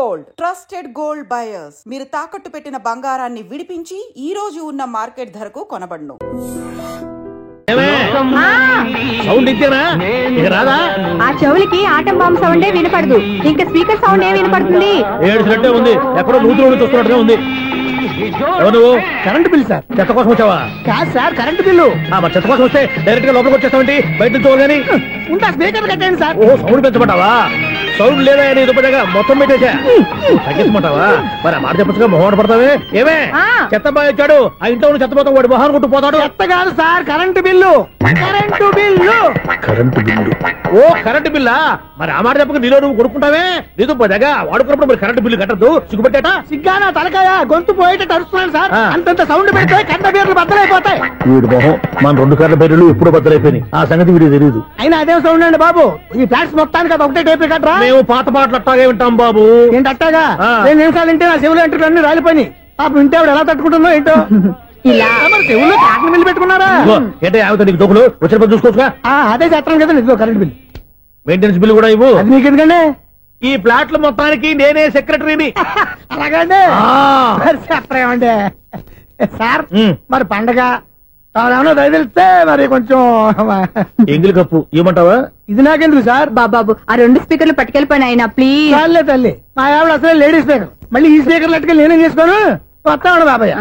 Gold trusted gold buyers. మీరు తాకట్టు పెట్టిన బంగారాన్ని విడిపించి ఈ రోజు ఉన్న మార్కెట్ ధరకు కొనబడును. ఆ చెవులకి ఆటం బాంబు సౌండే వినపడదు, ఇంకా స్పీకర్ సౌండ్ ఏ వినపడుతుంది? ఏడుసినట్టే ఉంది, ఎక్కడో నూతులు చూస్తున్నట్టుగా ఉంది. ఎవరు? Current bill sir. చెత్త కోసం వచ్చావా? కాదు సార్, కరెంట్ బిల్లు. మరి చెత్త కోసం వస్తే డైరెక్ట్ గా లోపలికి వచ్చేస్తామంటే బయట చూడగాని ఉంటా. స్పీకర్ కట్టండి సార్. ఓహో, సౌండ్ పెంచమంటావా? సౌండ్ లేదా దుబ్బగా మొత్తం పెట్టేసా. తగ్గించమంటావా? మరి ఆ మాట చెప్పచ్చుగా, మొహం పడతావే. ఏమే చెత్త బాగా వచ్చాడు, ఆ ఇంట్లో ఉన్న చెత్త పోతాం, వాడు మొహాన్ని కొట్టుకుపోతాడు. చెత్త కాదు sir, current bill. Current bill. Current bill. ఓ కరెంటు బిల్లా? మరి ఆ మాట చెప్పక నీలో నువ్వు కొడుకుంటావే. నీతో పోదాగా వాడుకున్నప్పుడు మరి కరెంటు బిల్లు కట్టద్దు. సిగ్గుపెట్టేట సిగ్గానా తలకాయ గొంతు పోయేటట్టు అరుస్తున్నాను సార్. అంతంత సౌండ్ పెడితే కరెంట్ బీర్లు బద్దలైపోతాయి. వీడు మొహం మన 2 కరెంట్ బీర్లు ఇప్పుడు బద్దలైపోయినాయి. ఆ సంగతి వీడికి తెలియదు. అయినా అదే సౌండ్ అండి బాబు. ఈ ఫ్లాట్స్ మొత్తానికి అది ఒకటే టైప్ కట్టరా? మేము పాత పాటలు అట్టాగే వింటాం బాబు. ఏంటి అట్టాగా? 2 నిమిషాలు వింటే నా చెవులు ఎంటర్ అన్ని రాలిపోయి. పాప వింటే ఆవిడ ఎలా తట్టుకుంటుందో ఏంటో. ఇలా మరి చెవుల్లో కాటన్ బిల్లు పెట్టుకున్నారా? ఏంటో యావత నీకు దొక్కులు వచ్చిన చూసుకోవచ్చుగా. అదే చేస్తాను కదా నీకు కరెంట్ బిల్. మెయింటెనెన్స్ బిల్ కూడా ఇవ్వు. అది మీకు ఎందుకండి? ఈ ఫ్లాట్ల మొత్తానికి నేనే సెక్రటరీని. అలాగండి. చెప్పరేమండి సార్. మరి పండగ ఏమన్నా తెలిస్తే మరి కొంచెం ఎంగిలి కప్పు ఇవ్వమంటావా? ఇది నాకెందుకు సార్? బాబాబు ఆ 2 స్పీకర్లు పట్టుకెళ్ళిపోయిన ఆయన ప్లీజ్. చాలే తల్లి, మా ఆవిడ అసలు లేడీ స్పీకర్, మళ్ళీ ఈ స్పీకర్లు అట్టుకెళ్ళి నేనేం చేసుకోను. వస్తాడు బాబాయ్.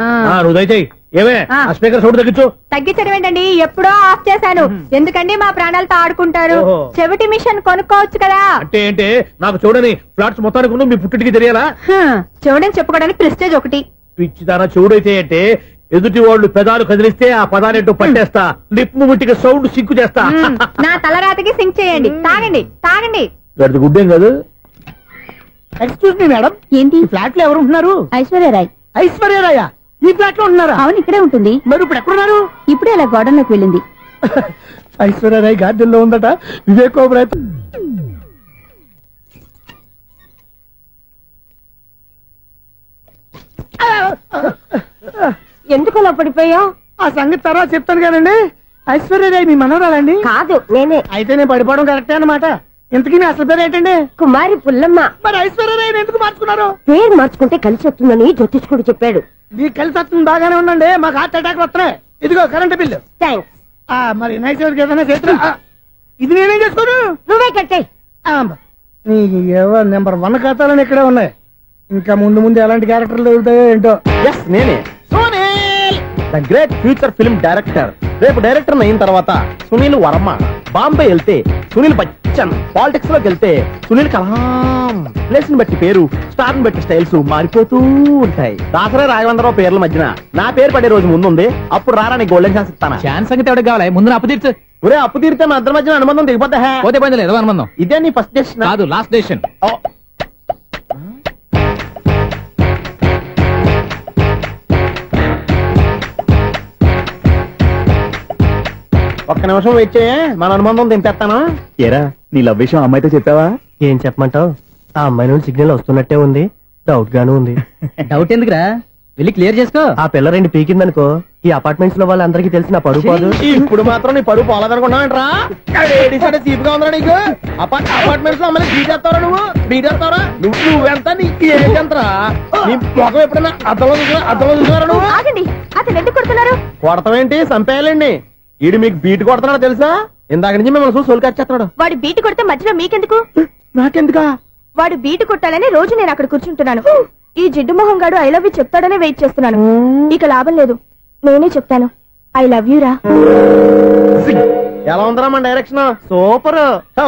నువ్వు దయచేయి. ఏమే ఆ స్పీకర్ సౌండ్ తగ్గించు. తగ్గించడం ఏంటండి, ఎప్పుడో ఆఫ్ చేశాను. ఎందుకండి మా ప్రాణాలతో ఆడుకుంటారు? చెవిటి మిషన్ కొనుక్కోవచ్చు కదా. అంటే ఏంటే నాకు చూడని ఫ్లాట్స్ మొత్తానికి మీ పుట్టింటికి తెలియాలా? చూడని చెప్పుకోవడానికి ప్రెస్టేజ్ ఒకటి. పిచ్చిదానా చెవుడైతే అంటే ఎదుటి వాళ్ళు పెదాలు కదిలిస్తే ఆ పదాలేంటో పట్టేస్తా. లిప్ ముట్టికి సౌండ్ సింక్ చేస్తా. నా తలరాతకి సింక్ చేయండి. తాగండి తాగండి. గడిది గుడ్డేం కాదు. ఎక్స్క్యూజ్ మీ మేడం, ఏంటి ఫ్లాట్ లో ఎవరు ఉంటున్నారు? ఐశ్వర్యరాయ్. ఐశ్వర్యరాయ ఈ ఫ్లాట్ లో ఉంటున్నారా? అవును, ఇక్కడే ఉంటుంది. మరి ఇప్పుడు ఎక్కడున్నారు? ఇప్పుడే అలా గోడౌన్లోకి వెళ్ళింది. ఐశ్వర్యరాయ్ గార్డెన్ లో ఉందట. వివేక్ ఓబరాయ్ ఎందుకు అలా పడిపోయావు? ఆ సంగతి తర్వాత చెప్తాను కానండి. ఐశ్వర్యరాయ్ మీ మనవరాలండి? కాదు, నేనే. అయితే నేను పడిపోవడం కరెక్టే అన్నమాట. ఇంతకీ మీ అసలు పేరు ఏంటండి? కుమారి పుల్లమ్మ. మరి ఐశ్వర్యరాయ్ ఎందుకు మార్చుకున్నారు? పేరు మార్చుకుంటే కలిసి వస్తుందని జ్యోతిష్కుడు చెప్పాడు. మీకు కలిసి వస్తుంది, బాగానే ఉండండి. మాకు హార్ట్ అటాక్ వస్తున్నాయి. ఇదిగో కరెంట్ బిల్లు. థ్యాంక్స్. మరి నైట్ ఏదైనా చేతులు ఇది నేనేం చేసుకోను? నువ్వే కట్టే. నీకు ఎవరు నెంబర్ 1 ఖాతాలని ఇక్కడే ఉన్నాయి. ఇంకా ముందు ముందు ఎలాంటి క్యారెక్టర్లు దొరుకుతాయో ఏంటో. ఎస్, నేనే the great future film director. రేపు డైరెక్టర్ అయిన తర్వాత సునీల్ వర్మ. బాంబే వెళ్తే సునీల్ బచ్చన్. పాలిటిక్స్ లోకి వెళ్తే సునీల్ కలాం. ప్లేస్ ని బట్టి పేరు, స్టార్ ని బట్టి స్టైల్స్ మారిపోతూ ఉంటాయి. దాసరా రాఘవేంద్రరావు పేర్ల మధ్యన నా పేరు పడే రోజు ముందుంది. అప్పుడు రారా నీ గోల్డెన్ ఛాన్స్ ఇస్తాను. ఛాన్స్ సంగతి ఎవరికి కావాలి? ముందు అప్పు తీర్చు. ఒరే అప్పు తీరితే మన ఇద్దరి మధ్యన అనుబంధం దిగిపోతా. పోతే పోయింది లేదు అనుబంధం. ఇదే నీ ఫస్ట్ డెసిషన్ కాదు, లాస్ట్ డెసిషన్. ఒక్క నిమిషం వెయిట్ చేయ, మన అనుబంధం దింపేస్తాను. ఏరా నీ లవ్ విషయం అమ్మాయితో చెప్పావా? ఏం చెప్పమంటావు? ఆ అమ్మాయి నుండి సిగ్నల్ వస్తున్నట్టే ఉంది, డౌట్ గాను ఉంది. డౌట్ ఎందుకురా, వెళ్ళి క్లియర్ చేసుకో. ఆ పిల్ల 2 పీకిందనుకో ఈ అపార్ట్మెంట్స్ లో వాళ్ళందరికీ తెలిసిన పరువు పోదు. ఇప్పుడు మాత్రం నీ పరువు పోలేదనుకున్నావంటరా? చీపుగా ఉందా నీకు? అపార్ట్మెంట్స్ లో అమ్మాయి బీటేస్తావరా? నువ్వు బీటేస్తావరా? నువ్వెంత నీకు ఏంటంతరా? నీ మొఖం ఎప్పుడైనా అర్థంలో చూసారా నువ్వు? అతను ఎందుకు కొడుతున్నారు? కొడతావేంటి, చంపేయాలండి. ఈడు మీకు బీట్ కొడుతున్నాడు తెలుసా? ఇందాక నుంచి మిమ్మల్ని చూసి సోల్కొచ్చేస్తున్నాడు. వాడు బీట్ కొడితే మధ్యలో మీకెందుకు? నాకెందుకా? వాడు బీట్ కొట్టాలని రోజు నేను అక్కడ కూర్చుంటున్నాను. ఈ జిడ్డు మొహం గాడు ఐ లవ్ యూ చెప్తాడనే వెయిట్ చేస్తున్నాను. ఇక లాభం లేదు, నేనే చెప్తాను ఐ లవ్ యూ రా. ఎలా ఉందరా మన డైరెక్షన్? సూపర్.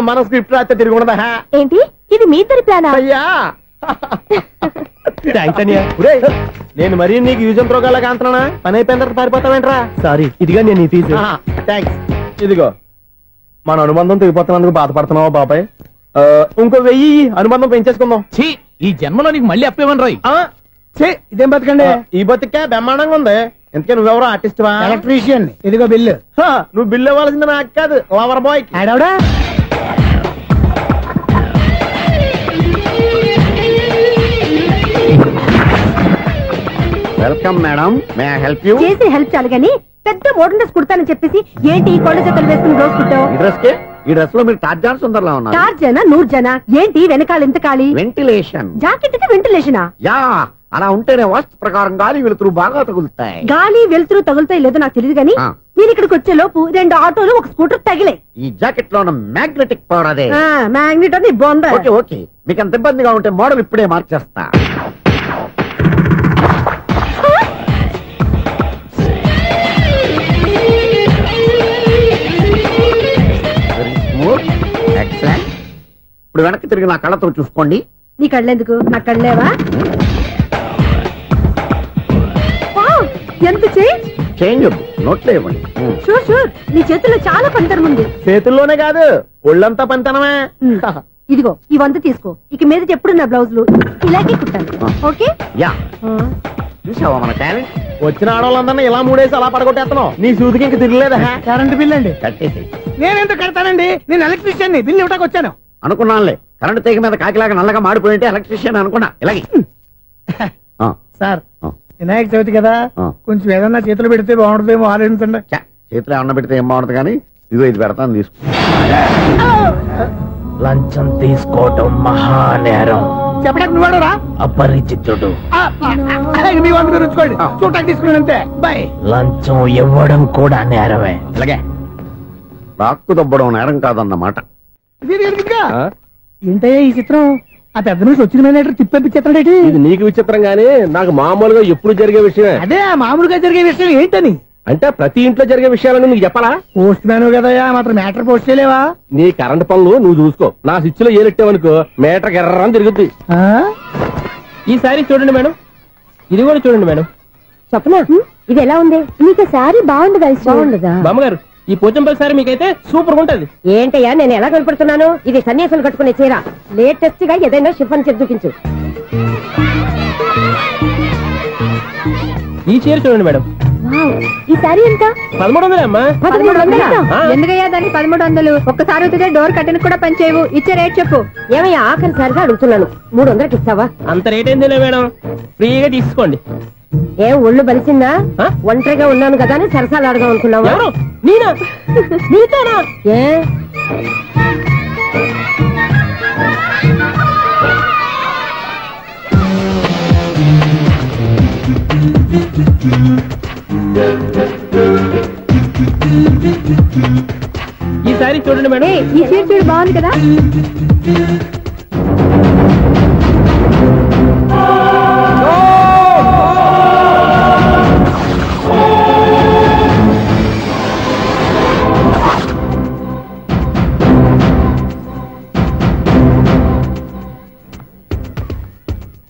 మన స్క్రిప్ట్ రాస్తే తిరిగి ఉండదా? ఏంటి ఇది మీ ఇద్దరి ప్లానా? అయ్యా నేను మరీ నీకు యూజన్ త్రోగాలా కాంతనా? పని అయిపోయిన తర్వాత పారిపోతావేంట్రా? సారీ, ఇదిగా నేను ఫీజు. థ్యాంక్స్. ఇదిగో మన అనుబంధం తెగిపోతున్నందుకు బాధపడుతున్నావా బాబాయ్? ఇంకో 1000 అనుబంధం పెంచేసుకుందాం. ఈ జన్మలో నీకు మళ్ళీ అప్పేమని రాయి. ఇదేం బతకండి? ఈ బతికే బ్రహ్మాండంగా ఉంది. ఎందుకే నువ్వెవరో ఆర్టిస్ట్ వా? ఎలక్ట్రీషియన్. ఇదిగో బిల్లు. నువ్వు బిల్లు ఇవ్వాల్సింది నాకు కాదు, లవర్ బాయ్. ఆడవడా? Welcome madam, may I help you? చేసి హెల్ప్ చాలు గానీ పెద్ద మోడల్ డ్రెస్ కుడతానని చెప్పేసి ఏంటి ఈ కొండ జతలు వేసుకుని రోజు కుట్టావు? డ్రెస్ కి ఈ డ్రెస్ లో మీరు టార్జాన్ సుందర్లా ఉన్నారు. 4 జన 100 జన ఏంటి వెనకాల ఇంత ఖాళీ? వెంటిలేషన్. జాకెట్ కి వెంటిలేషనా? యా, అలా ఉంటేనే వాస్తు ప్రకారం గాలి వెలుతురు బాగా తగులుతాయి. గాలి వెలుతురు తగులుతాయి లేదో నాకు తెలియదు కానీ నేను ఇక్కడికి వచ్చే లోపు 2 ఆటోలు ఒక స్కూటర్ తగిలే. ఈ జాకెట్ లో ఉన్న మ్యాగ్నెటిక్ పవర్ అదే. మ్యాగ్నెట్ అని బొంద. ఓకే ఓకే, మీకు అంత ఇబ్బందిగా ఉంటే మోడల్ ఇప్పుడే మార్చేస్తా. ఎక్సలెంట్. ఇప్పుడు వెనక్కి తిరిగి నా కళ్ళతో చూసుకోండి. నీ కళ్ళెందుకు? నా కళ్ళేవా? ఎంత చేంజ్ నోట్లో ఇవ్వండి. షూర్ షూర్, నీ చేతుల్లో చాలా పంతరం ఉంది. చేతుల్లోనే కాదు ఒళ్ళంతా పంతనమే. ఇదిగో ఈ 100 తీసుకో. ఇక మీద ఎప్పుడు నా బ్లౌజులు ఇలాగే కుట్టాను. ఓకే? యా, చూసావా మన టాలెంట్? వచ్చిన ఆడవాళ్ళందరినీ ఇలా మూడేసి అలా పడగొట్టేస్తున్నావు. నీ సూదికి ఇంక తిరగలేదా? కరెంట్ బిల్ అండి. కట్టేసి. నేనెంత కడతానండి, నేను ఎలక్ట్రీషియన్ ని. బిల్లు ఇవ్వడానికి వచ్చాను. అనుకున్నానులే, కరెంట్ తీగ మీద కాకిలాగా నల్లగా మాడిపోయింటే ఎలక్ట్రీషియన్ అనుకున్నా. ఇలాగే సార్, వినాయక చవితి కదా, కొంచెం ఏదన్నా చేతులు పెడితే బాగుంటుందేమో ఆలోచించండి. చేతిలో అన్న పెడితే ఏం బాగుంటుంది కానీ ఇదిగో ఇది పెడతాను, తీసుకో. లంచం తీసుకోవటం మహానేరం. చెప్పడానికి నువ్వాడరా? అపరిచితుడు. మీ వంద మీరు ఉంచుకోండి, చూడటానికి తీసుకున్నాను అంతే. బాయ్. లంచం ఇవ్వడం కూడా నేరమే. ఇలాగే రాక్కు దబ్బడం నేరం కాదన్నమాట. ఏంటయ్యా ఈ చిత్రం? ఆ పెద్ద నుంచి వచ్చిన మేనేటర్ తిప్పించేస్తాడేటి? ఇది నీకు విచిత్రం గానీ నాకు మామూలుగా ఎప్పుడు జరిగే విషయమే. అదే మామూలుగా జరిగే విషయం ఏంటని? అంటే ప్రతి ఇంట్లో జరిగే విషయాలను నీకు చెప్పాలా? పోస్ట్ మ్యాన్ కదయా, మాత్రం మేటర్ పోస్ట్ చేయలేవా? నీ కరెంట్ పనులు నువ్వు చూసుకో. నా స్విచ్ లో ఏలెట్టావనుకో మేటర్ ఎర్రని తిరుగుద్ది. ఈసారి చూడండి మేడం, ఇది కూడా చూడండి మేడం. చెప్పనా? ఇది ఎలా ఉంది? నీకు సారీ బాగుండదా? బాగుండదా బామ్మగారు? ఈ పోచంపల్లి సారీ మీకైతే సూపర్ ఉంటది. ఏంటయ్యా నేను ఎలా కనపడుతున్నాను? ఇది సన్యాసులు కట్టుకునే చీర. లేటెస్ట్ గా ఏదైనా షిఫన్ చేసి చూపించు. ఈ చీర చూడండి మేడం. ఈ సారీ ఎంత? 1300 అమ్మా. 1300? ఎందుకయ్యా దానికి 1300? ఒక్కసారి అవుతుందే డోర్ కట్టెన్ కూడా పనిచేయవు. ఇచ్చే రేట్ చెప్పు. ఏమయ్యా ఆఖరిసారిగా అడుగుతున్నాను, 300కి ఇస్తావా? అంత రేట్ ఏందిలే మేడం, ఫ్రీగా తీసుకోండి. ఏం ఒళ్ళు బలిసిందా? ఒంటరిగా ఉన్నాను కదా అని సరసాలు అడగా అనుకున్నావా? నేనా? నీతోనా? ఏ ఈ సారీ చూడండి మేడం. ఈ చీర చూడు, బాగుంది కదా?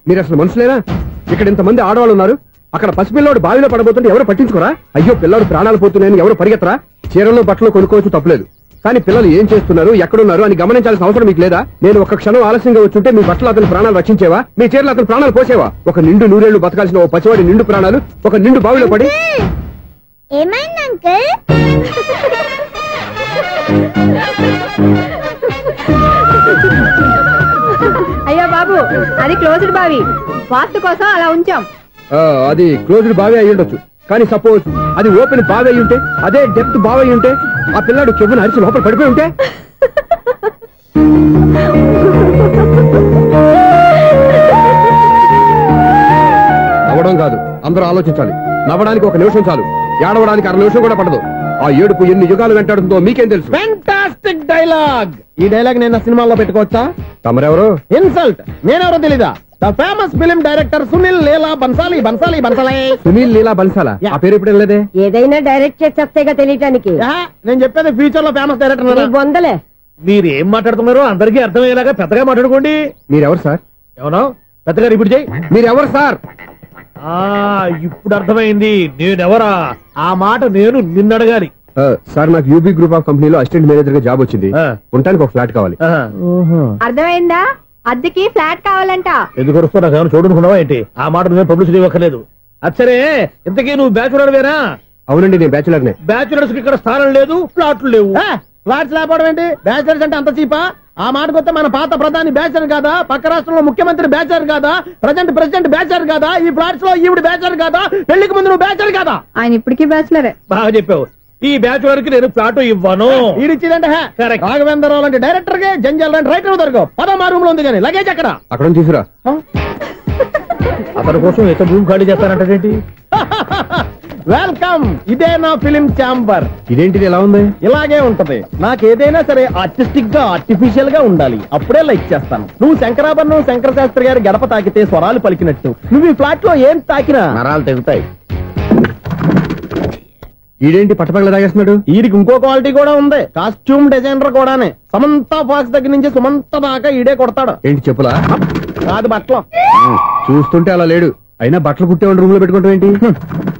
మీరు అసలు మనుషులేనా? ఇక్కడ ఇంతమంది ఆడవాళ్ళు ఉన్నారు, అక్కడ పసిపిల్లాడు బావిలో పడబోతుంటే ఎవరు పట్టించుకోరా? అయ్యో పిల్లాడు ప్రాణాలు పోతున్నాయని ఎవరు పరిగెత్తరా? చీరలో బట్టలు కొనుక్కోవచ్చు, తప్పులేదు. కానీ పిల్లలు ఏం చేస్తున్నారు, ఎక్కడున్నారు అని గమనించాల్సిన అవసరం మీకు లేదా? నేను ఒక్క క్షణం ఆలస్యంగా వచ్చుంటే మీ బట్టలు అతని ప్రాణాలు రక్షించేవా? మీ చీరలు అతని ప్రాణాలు పోసేవా? ఒక నిండు 100 ఏళ్లు బతకాల్సిన ఓ పసివాడి నిండు ప్రాణాలు ఒక నిండు బావిలో పడి. ఏమైంది అంకుల్? అయ్యో బాబు, అది క్లోజ్డ్ బావి, వాస్తు కోసం అలా ఉంచాం. అది క్లోజ్డ్ బావి అయి ఉండొచ్చు, కానీ సపోజ్ అది ఓపెన్ బావి అయి ఉంటే, అదే డెప్త్ బావి అయి ఉంటే, ఆ పిల్లాడు చెవును అరిచి లోపల పడిపోయి ఉంటే? నవ్వడం కాదు, అందరూ ఆలోచించాలి. నవ్వడానికి 1 నిమిషం చాలు, ఏడవడానికి 1/2 నిమిషం కూడా పడదు. ఆ ఏడుపు ఎన్ని యుగాలు వెంటాడుతుందో మీకేం తెలుసు? Fantastic dialogue. ఈ డైలాగ్ నేను సినిమాలో పెట్టుకోవచ్చా? తమరెవరు? ఇన్సల్ట్. నేనెవరో తెలీదా? The famous film director Sunil Leela Bansali. Sunil Leela బన్సాలా? ఆ పేరు ఇప్పుడు లేదే. ఏదైనా డైరెక్ట్ చేసేస్తేగా తెలియటానికి. నేను చెప్పేది ఫ్యూచర్ లో ఫేమస్ డైరెక్టర్. బొందలే. మీరు ఏం మాట్లాడుతున్నారో అందరికీ అర్థమయ్యేలాగా పెద్దగా మాట్లాడుకోండి. మీరెవరు సార్? ఎవరో పెద్దగా రిపీట్ చేయి. మీరెవరు సార్? ఇప్పుడు అర్థమైంది నేనెవరా. ఆ మాట నేను నిన్నడగాలి. సార్, నాకు యూబీ గ్రూప్ ఆఫ్ కంపెనీలో అసిస్టెంట్ మేనేజర్ గా జాబ్ వచ్చింది. ఉండటానికి ఒక ఫ్లాట్ కావాలి. అర్థమైందా? అద్దెకి ఫ్లాట్ కావాలంట. ఎందుకు వస్తున్నా నాకు ఏమైనా చూడనుకున్నావా ఏంటి? ఆ మాట నువ్వే పబ్లిసిటీ ఇవ్వక్కర్లేదు. అచ్చరే, ఇంతకీ నువ్వు బ్యాచులర్ వేరా? అవునండి, నేను బ్యాచులర్ నే. బ్యాచులర్స్ కి ఇక్కడ స్థానం లేదు, ఫ్లాట్లు లేవు. ఫ్లాట్స్ లేకపోవడం ఏంటి? బ్యాచులర్స్ అంటే అంత చీపా? ఆ మాటకొస్తే మన పాత ప్రధాని బ్యాచర్ కాదా? పక్క రాష్ట్రంలో ముఖ్యమంత్రి బ్యాచర్ కాదా? ప్రెసిడెంట్ బ్యాచర్ కాదా? ఈ ఫ్లాట్స్ లో ఈవిడ బ్యాచర్ కాదా? పెళ్లికి ముందు నువ్వు బ్యాచర్ కాదా? ఆయన ఇప్పటికీ బ్యాచులరే. బాగా చెప్పావు. ఈ బ్యాచ్ వరకు నేను ఫ్లాట్ ఇవ్వను. ఇచ్చిందంటే రాఘవేంద్రరావు లాంటి డైరెక్టర్ గా జంజాల్ లాంటి రైటర్ దొరకవు. పదమా రూమ్ లో ఉంది కానీ లగేజ్ అక్కడ అక్కడ తీసుకురా. అతని కోసం ఎంత భూమి ఖాళీ చేస్తానంటే వెల్కమ్. ఇదే నా ఫిలిం ఛాంబర్. ఇదేంటిది ఎలా ఉంది? ఇలాగే ఉంటది. నాకు ఏదైనా సరే ఆర్టిస్టిక్ గా ఆర్టిఫిషియల్ గా ఉండాలి. అప్పుడే లైక్ చేస్తాను. నువ్వు శంకరాభరణం శంకర శాస్త్రి గారి గడప తాకితే స్వరాలు పలికినట్టు నువ్వు ఈ ఫ్లాట్ లో ఏం తాకినా నరాలు తెగుతాయి. ఈడేంటి పట్టపగల తాగేస్తున్నాడు? వీరికి ఇంకో క్వాలిటీ కూడా ఉంది. కాస్ట్యూమ్ డిజైనర్ కూడానే. సమంత ఫాక్స్ దగ్గర నుంచి సుమంత దాకా ఈడే కొడతాడు. ఏంటి చెప్పులా? కాదు బట్టలు. చూస్తుంటే అలా లేడు. అయినా బట్టలు కుట్టేవాడు రూమ్ లో పెట్టుకుంటాం ఏంటి?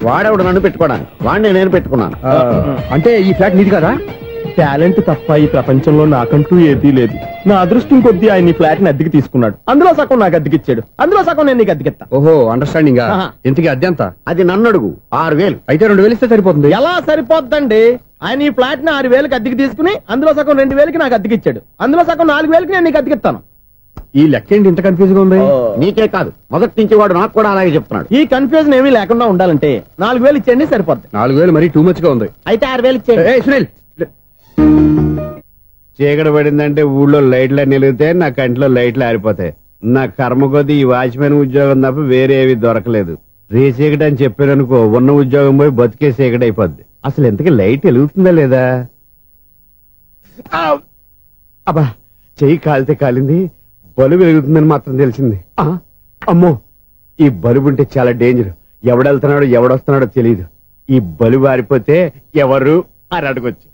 వాడేవాడు నన్ను పెట్టుకోవడానికి, వాడిని నేను పెట్టుకున్నాను. అంటే ఈ ఫ్లాట్ నీది కదా? టాలెంట్ తప్ప ఈ ప్రపంచంలో నాకంటూ ఏదీ లేదు. నా అదృష్టం కొద్దీ ఆయన ఈ ఫ్లాట్ ని అద్దెకి తీసుకున్నాడు. అందులో సగం నాకు అద్దెకిచ్చాడు. అందులో సగం నేను నీకు అద్దెకిస్తా. ఓహో, అండర్స్టాండింగ్. ఆహా. ఇంతకీ అద్దె ఎంత? అది నన్ను అడుగు. 6,000. అయితే 2,000 ఇస్తే సరిపోతుంది. ఎలా సరిపోద్దండి? ఆయన ఈ ఫ్లాట్ ని 6,000కి అద్దెకి తీసుకుని అందులో సగం 2,000కి నాకు అద్దెకిచ్చాడు. అందులో సగం 4,000కి నేను నీకు అద్దెకిస్తాను. ఈ లెక్క ఏంటి ఇంత కన్ఫ్యూజ్ గా ఉంది? నీకే కాదు, మొదటి నుంచి వాడు నాకు కూడా అలాగే చెప్తున్నాడు. ఈ కన్ఫ్యూజన్ ఏమీ లేకుండా ఉండాలంటే 4,000 ఇచ్చేయండి సరిపోద్ది. 4,000 మరీ టూ మచ్ గా ఉంది. అయితే 6,000 ఇచ్చేయండి. ఏయ్ సునీల్, చీకటి పడిందంటే ఊళ్ళో లైట్లు నిలిగితే నా కంట్లో లైట్లు ఆరిపోతాయి. నా కర్మ కొద్దీ ఈ వాచ్మెన్ ఉద్యోగం తప్ప వేరే ఏవి దొరకలేదు. రేచీకటి అని చెప్పారనుకో, ఉన్న ఉద్యోగం పోయి బతికే చీకటి అయిపోద్ది. అసలు ఎంతకీ లైట్ వెలుగుతుందా లేదా? అబ్బా, చెయ్యి కాలితే కాలింది, బలుబు వెలుగుతుందని మాత్రం తెలిసింది. అమ్మో, ఈ బలుబు ఉంటే చాలా డేంజర్. ఎవడెళ్తున్నాడో ఎవడొస్తున్నాడో తెలియదు. ఈ బలుబు ఆరిపోతే ఎవరు అని అడగొచ్చు.